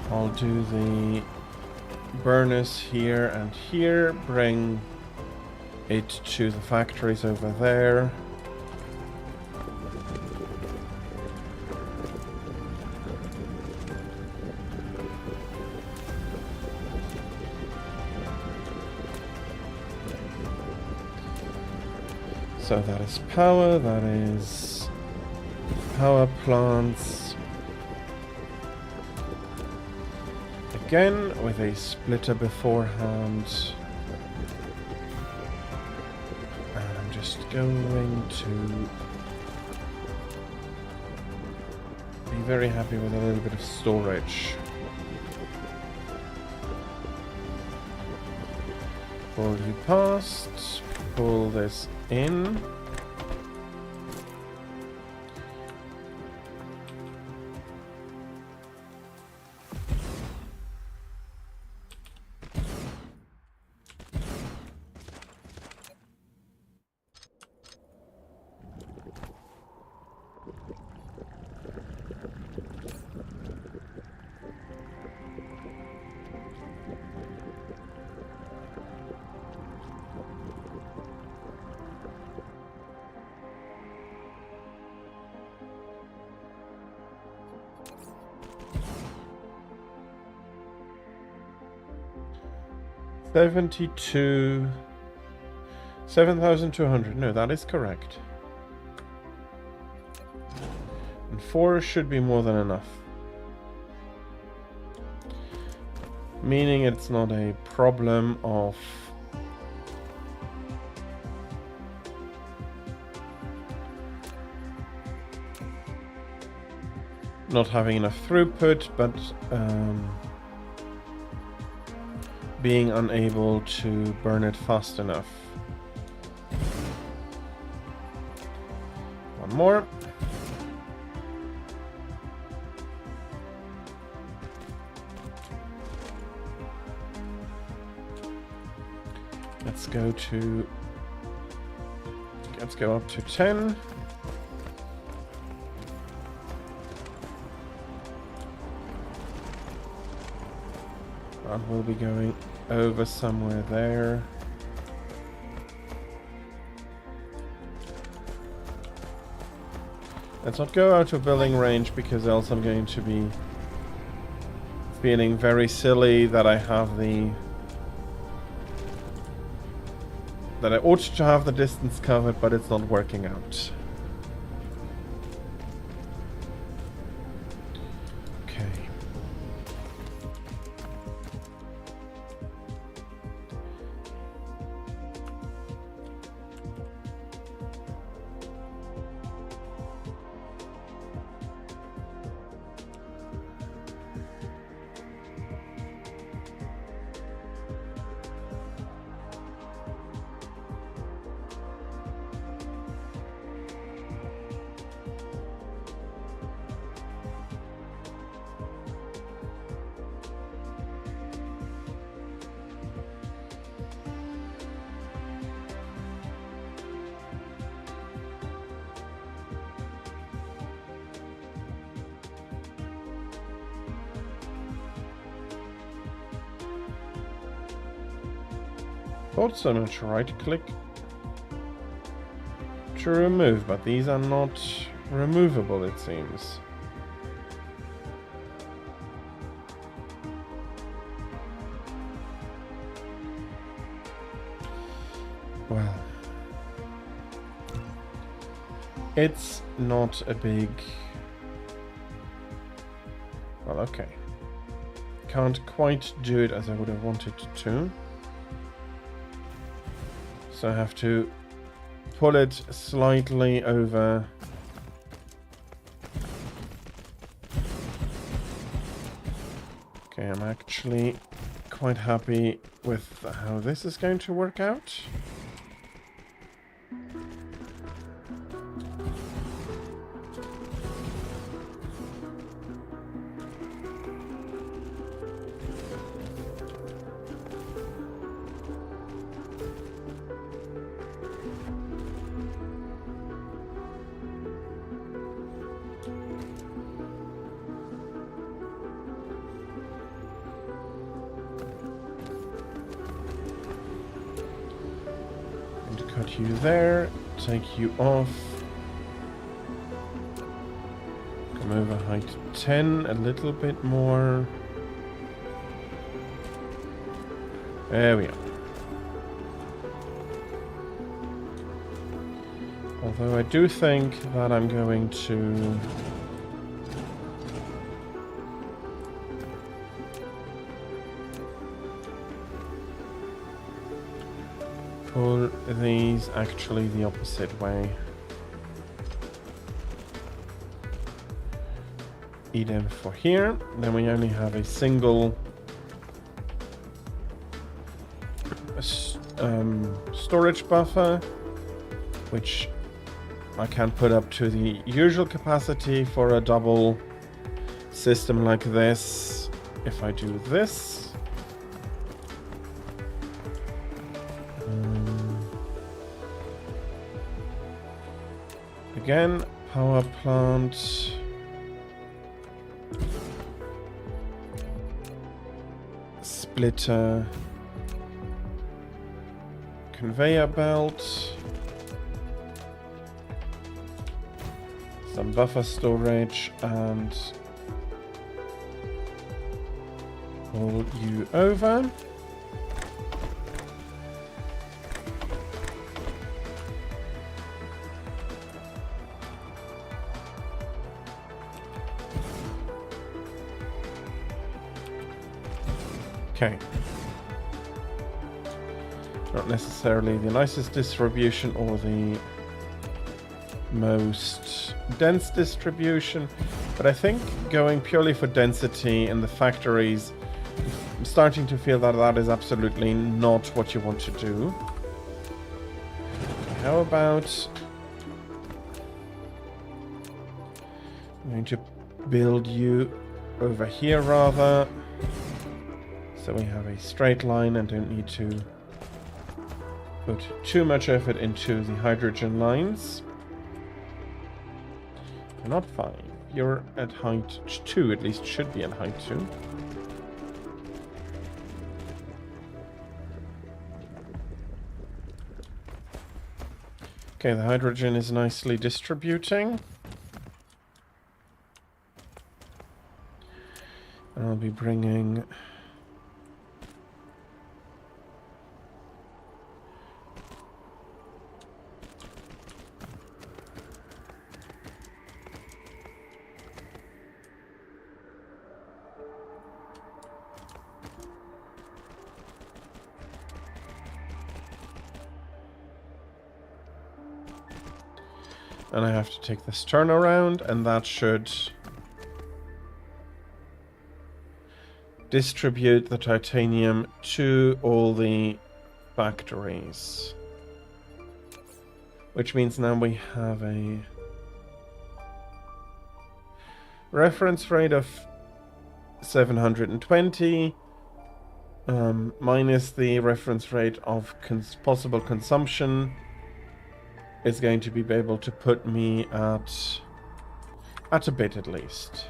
I'll do the burners here and here, bring it to the factories over there. So that is power, that is power plants. Again, with a splitter beforehand. And I'm just going to be very happy with a little bit of storage. Pull you past, pull this in. $72,200. No, that is correct. And 4 should be more than enough. Meaning it's not a problem of not having enough throughput, but being unable to burn it fast enough. One more. Let's go up to 10. And we'll be going over somewhere there. Let's not go out of building range, because else I'm going to be feeling very silly that I have that I ought to have the distance covered, but it's not working out. Okay. Thought so much. Right click to remove, but these are not removable, it seems. Well, it's not a big... Well, okay. Can't quite do it as I would have wanted to. So I have to pull it slightly over. Okay, I'm actually quite happy with how this is going to work out. Cut you there, take you off. Come over height 10, a little bit more. There we are. Although I do think that I'm going to pull these actually the opposite way. Eden for here. Then we only have a single storage buffer, which I can put up to the usual capacity for a double system like this. If I do this, again, power plant, splitter, conveyor belt, some buffer storage, and pull you over. Okay. Not necessarily the nicest distribution or the most dense distribution, but I think going purely for density in the factories, I'm starting to feel that that is absolutely not what you want to do. How about I'm going to build you over here rather, so we have a straight line and don't need to put too much effort into the hydrogen lines. You're not 5. You're at height 2, at least should be at height 2. Okay, the hydrogen is nicely distributing. And I'll be bringing... And I have to take this turnaround, and that should distribute the titanium to all the factories. Which means now we have a reference rate of 720 minus the reference rate of possible consumption is going to be able to put me at a bit at least.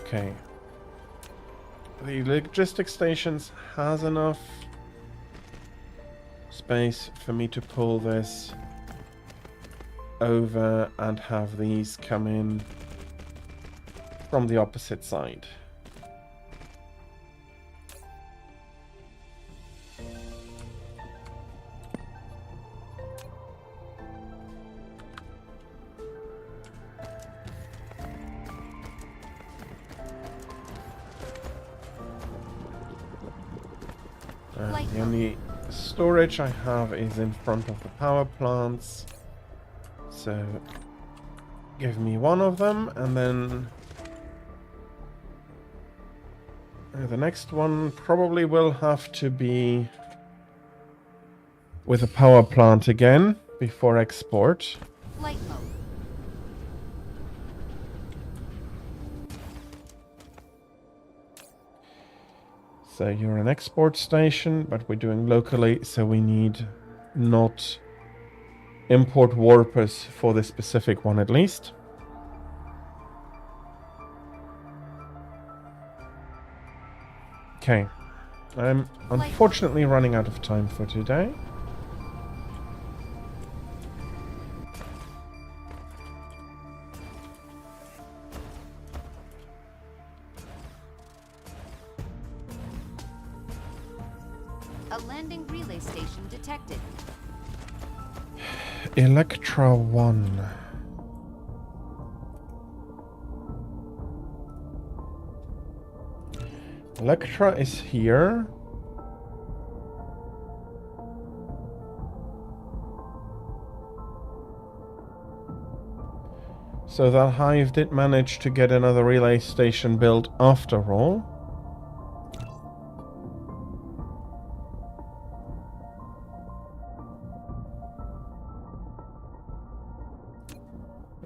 Okay. The logistics stations has enough space for me to pull this over and have these come in from the opposite side. The only storage I have is in front of the power plants. So give me one of them, and then the next one probably will have to be with a power plant again before export. Flight mode. So you're an export station, but we're doing locally, so we need not import warpers for this specific one at least. Okay. I'm unfortunately running out of time for today. A landing relay station detected. Electra 1. Electra is here. So that hive did manage to get another relay station built after all.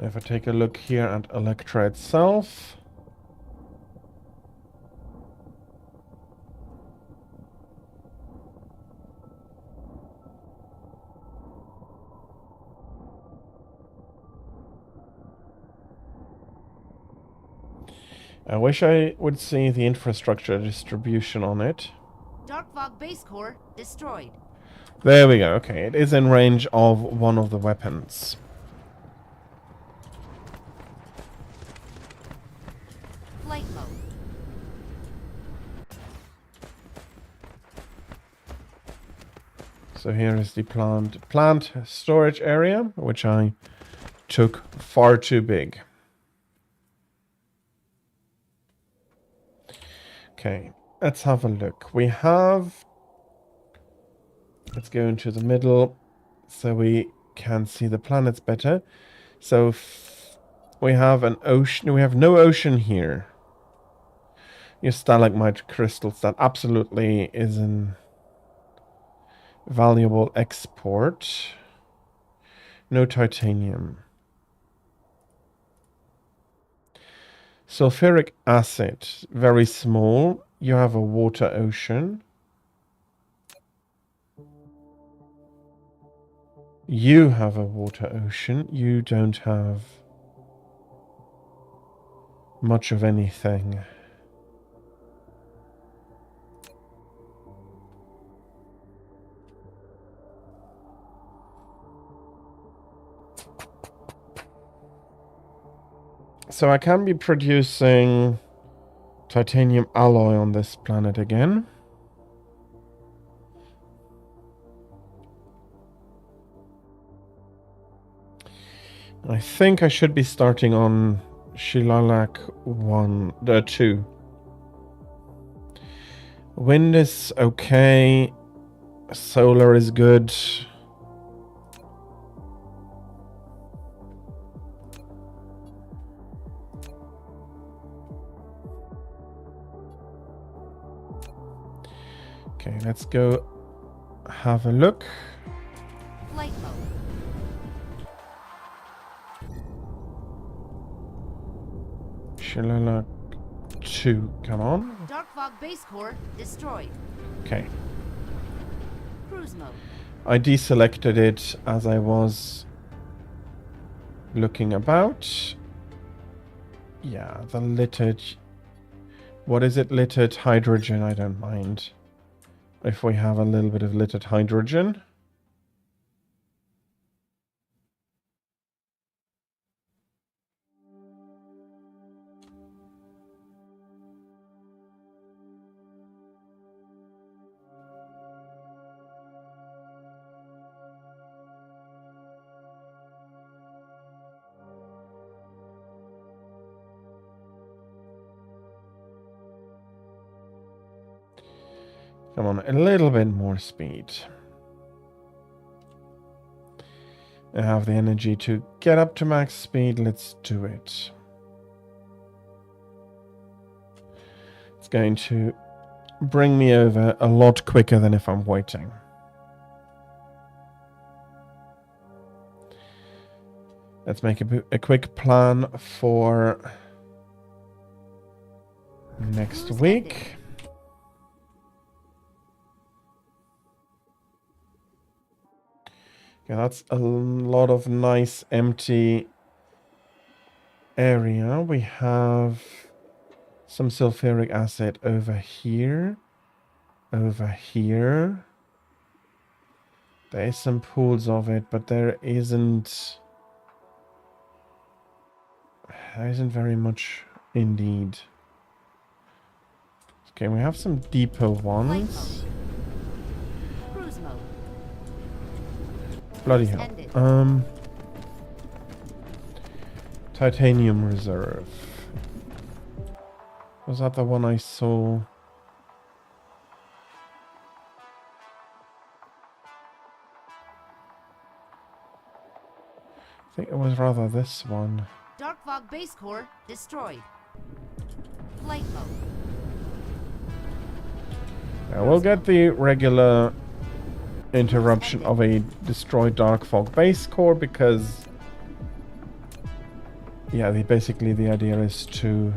If I take a look here at Electra itself. I wish I would see the infrastructure distribution on it. Dark Fog base core destroyed. There we go. Okay, it is in range of one of the weapons. Flight mode. So here is the plant storage area, which I took far too big. Okay, let's have a look. We have... Let's go into the middle so we can see the planets better. So we have an ocean. We have no ocean here. Your stalagmite crystals, that absolutely is an valuable export. No titanium. Sulfuric acid, very small. You have a water ocean. You have a water ocean. You don't have much of anything. So I can be producing titanium alloy on this planet again. I think I should be starting on Shilalak 2. Wind is okay. Solar is good. Okay, let's go have a look. Flight mode. Shilalak 2, come on. Dark Fog base core destroyed. Okay. Cruise mode. I deselected it as I was looking about. Yeah, the littered... What is it? Littered hydrogen, I don't mind. If we have a little bit of littered hydrogen. Come on, a little bit more speed. I have the energy to get up to max speed. Let's do it. It's going to bring me over a lot quicker than if I'm waiting. Let's make a quick plan for next week. Yeah, that's a lot of nice empty area. We have some sulfuric acid over here. Over here. There is some pools of it, but there isn't very much indeed. Okay, we have some depot ones. Cruise mode. Bloody hell. Titanium reserve. Was that the one I saw? I think it was rather this one. Dark Fog base core destroyed. Flight mode. Yeah, we'll get the regular interruption of a destroyed Dark Fog base core because, yeah, basically the idea is to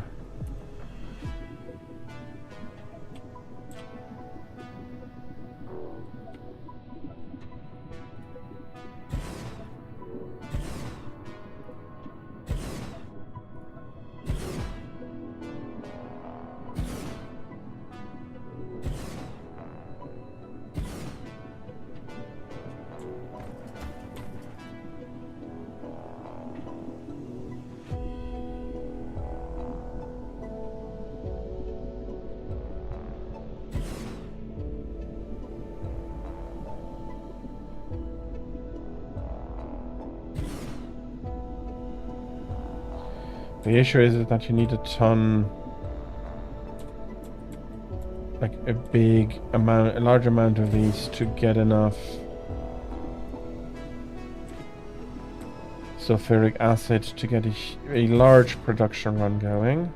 the issue is that you need a ton, like a large amount of these to get enough sulfuric acid to get a large production run going.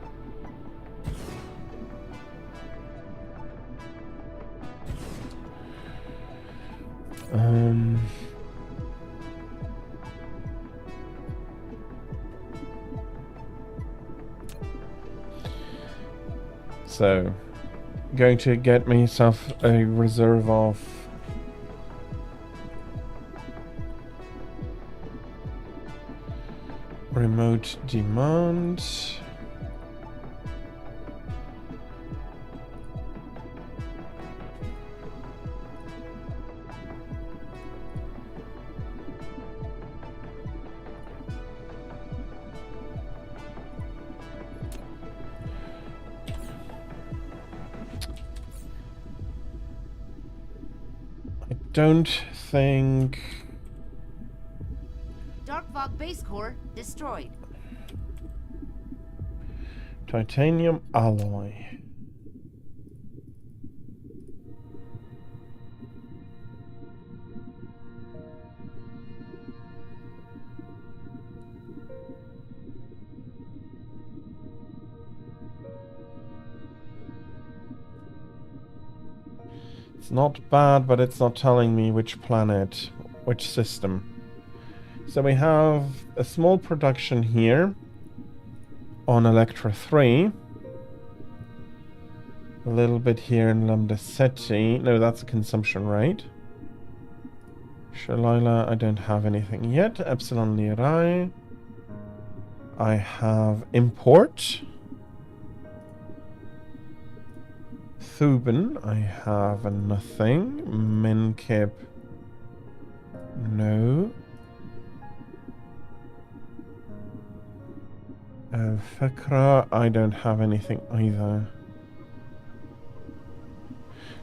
So going to get myself a reserve of remote demand. I don't think... Darkvog base core destroyed. Titanium alloy. It's not bad, but it's not telling me which planet, which system. So we have a small production here on Electra 3. A little bit here in Lambda Ceti. No, that's a consumption rate. Shalila, I don't have anything yet. Epsilon Lyrae. I have import. Thuban, I have nothing. Menkip, no. Fekra, I don't have anything either.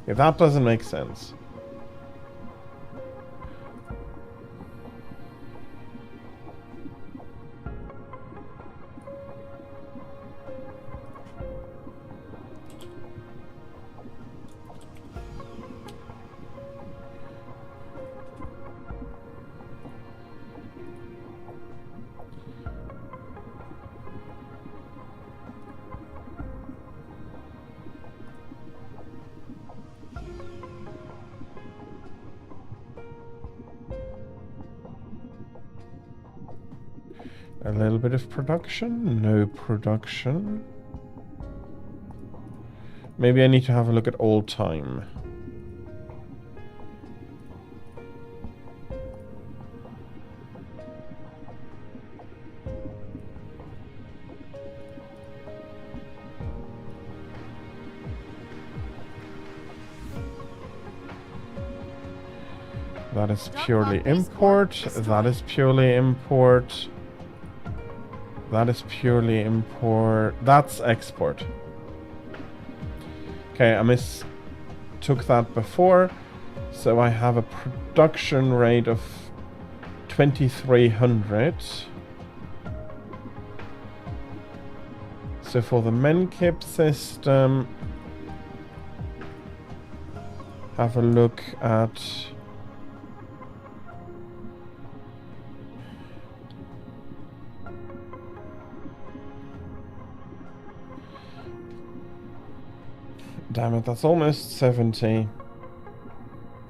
Yeah, that doesn't make sense. A little bit of production, no production. Maybe I need to have a look at all time. That is purely import. That is purely import. That is purely import. That's export. Okay, I mistook that before. So I have a production rate of 2300. So for the Menkip system, have a look at... Damn it, that's almost 70.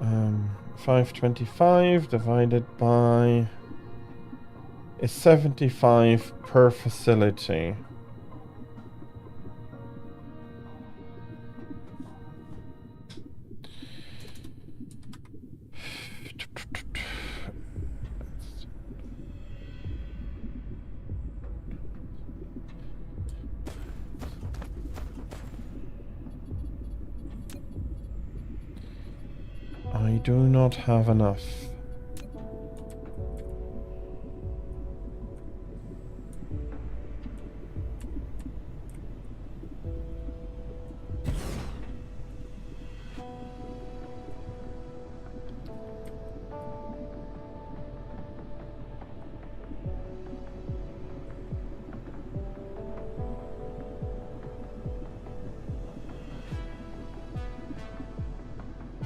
525 divided by is 75 per facility. I do not have enough.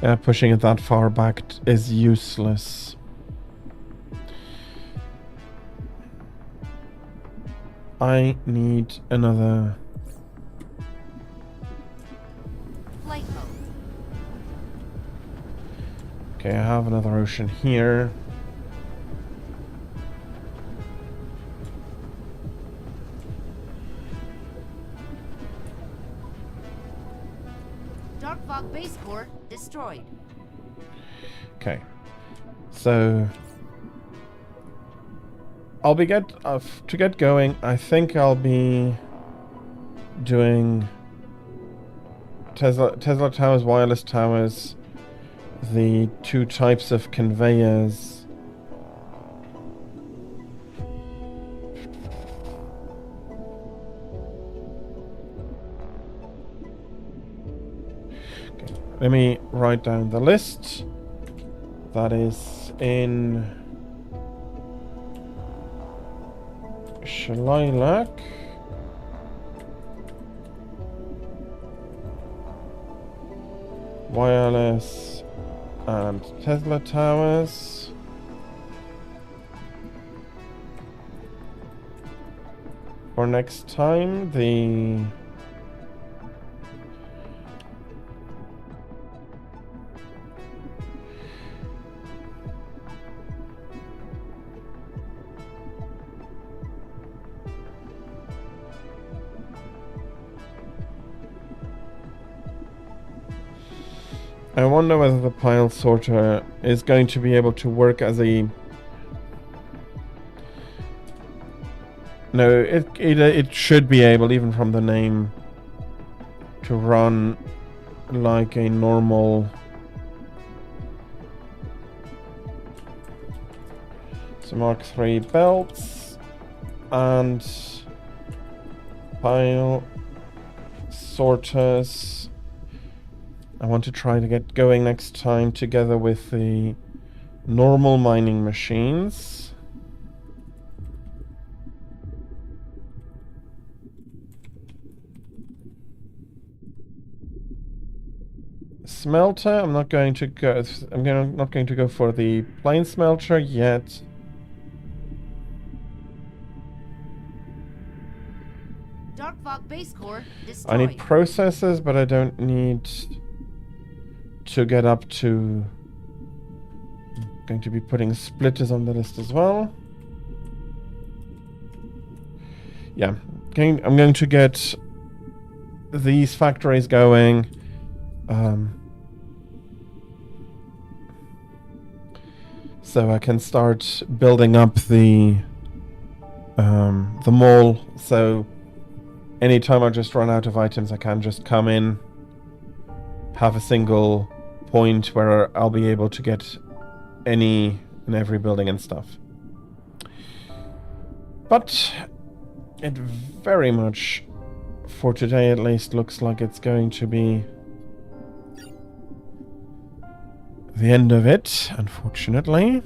Yeah, pushing it that far back is useless. I need another... Flight mode. Okay, I have another ocean here. Fog base core destroyed. Okay. So I'll be to get going. I think I'll be doing Tesla towers, wireless towers, the 2 types of conveyors. Okay. Let me write down the list. That is in Shalilac. Wireless and Tesla towers. For next time, I wonder whether the pile sorter is going to be able to work as a... No, it should be able, even from the name, to run like a normal... So Mark III belts and pile sorters. I want to try to get going next time together with the normal mining machines. Smelter, I'm not going to go. Not going to go for the plain smelter yet. Dark Fog base core destroyed. I need processors, but I don't need to get up to... I'm going to be putting splitters on the list as well. Yeah, I'm going to get these factories going. So I can start building up the mall. So anytime I just run out of items, I can just come in, have a single point where I'll be able to get any and every building and stuff. But it very much, for today at least, looks like it's going to be the end of it, unfortunately.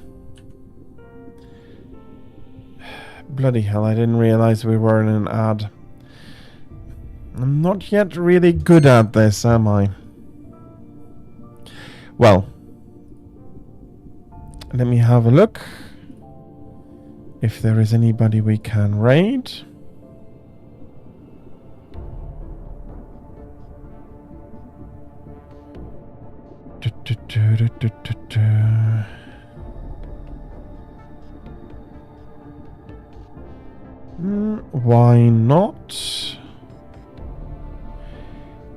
Bloody hell, I didn't realize we were in an ad. I'm not yet really good at this, am I? Well, let me have a look if there is anybody we can raid. Why not?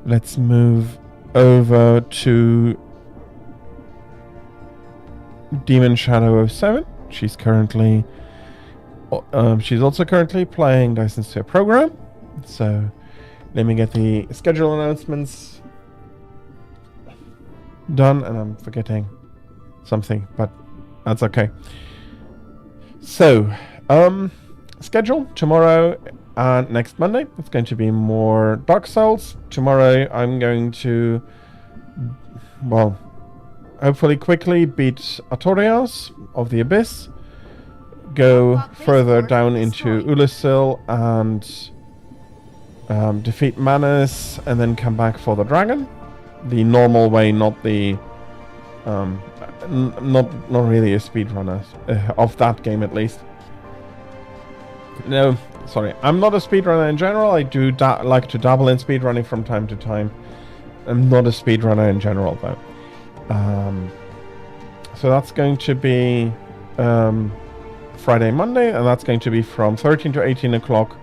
Let's move over to Demon Shadow 07. She's currently she's also currently playing Dyson Sphere Program. So let me get the schedule announcements done, and I'm forgetting something, but that's okay. So schedule tomorrow and next Monday, it's going to be more Dark Souls. Tomorrow I'm going to, well, hopefully quickly beat Artorias of the Abyss, go further down into Ulasil and defeat Manus, and then come back for the dragon. The normal way, not the not really a speedrunner of that game, at least. No, sorry, I'm not a speedrunner in general. I do like to dabble in speedrunning from time to time. I'm not a speedrunner in general, though. So that's going to be Friday, Monday, and that's going to be from 13 to 18 o'clock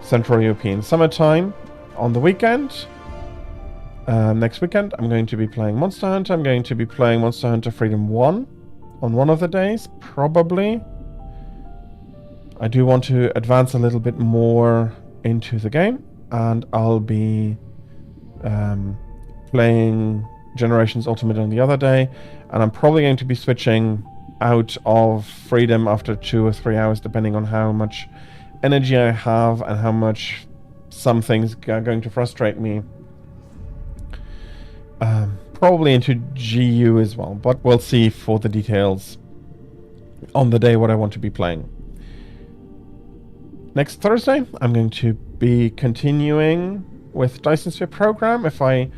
Central European Summer Time on the weekend. next weekend. I'm going to be playing Monster Hunter. I'm going to be playing Monster Hunter Freedom 1 on one of the days, probably. I do want to advance a little bit more into the game, and I'll be playing Generations Ultimate on the other day, and I'm probably going to be switching out of Freedom after 2 or 3 hours, depending on how much energy I have and how much some things are going to frustrate me. Probably into GU as well, but we'll see for the details on the day what I want to be playing. Next Thursday, I'm going to be continuing with Dyson Sphere program. If I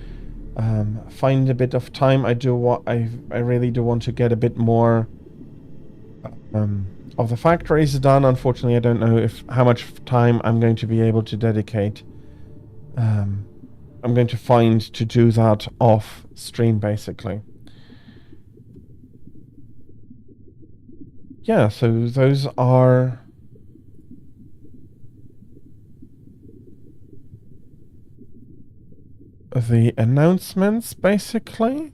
find a bit of time, I really do want to get a bit more of the factories done. Unfortunately, I don't know how much time I'm going to be able to dedicate. I'm going to find to do that off stream, basically. Yeah, so those are the announcements, basically.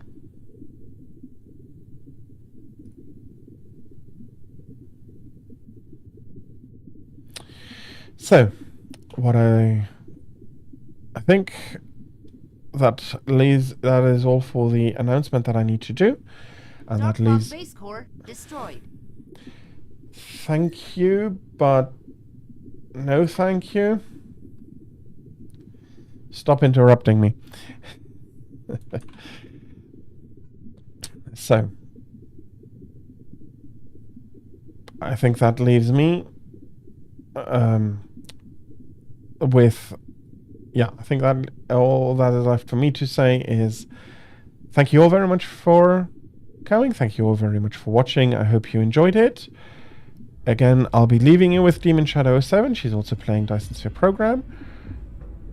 So, what I think that is all for the announcement that I need to do, and that leaves. Base core destroyed. Thank you, but no thank you. Stop interrupting me. So, I think that leaves me with, I think that all that is left for me to say is thank you all very much for coming. Thank you all very much for watching. I hope you enjoyed it. Again, I'll be leaving you with Demon Shadow 07. She's also playing Dyson Sphere program.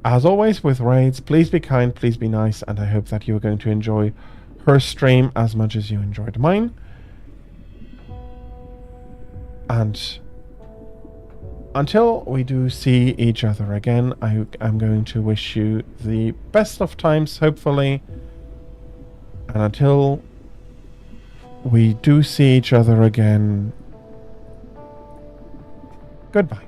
As always with raids, please be kind, please be nice, and I hope that you are going to enjoy her stream as much as you enjoyed mine. And until we do see each other again, I'm going to wish you the best of times, hopefully. And until we do see each other again, goodbye.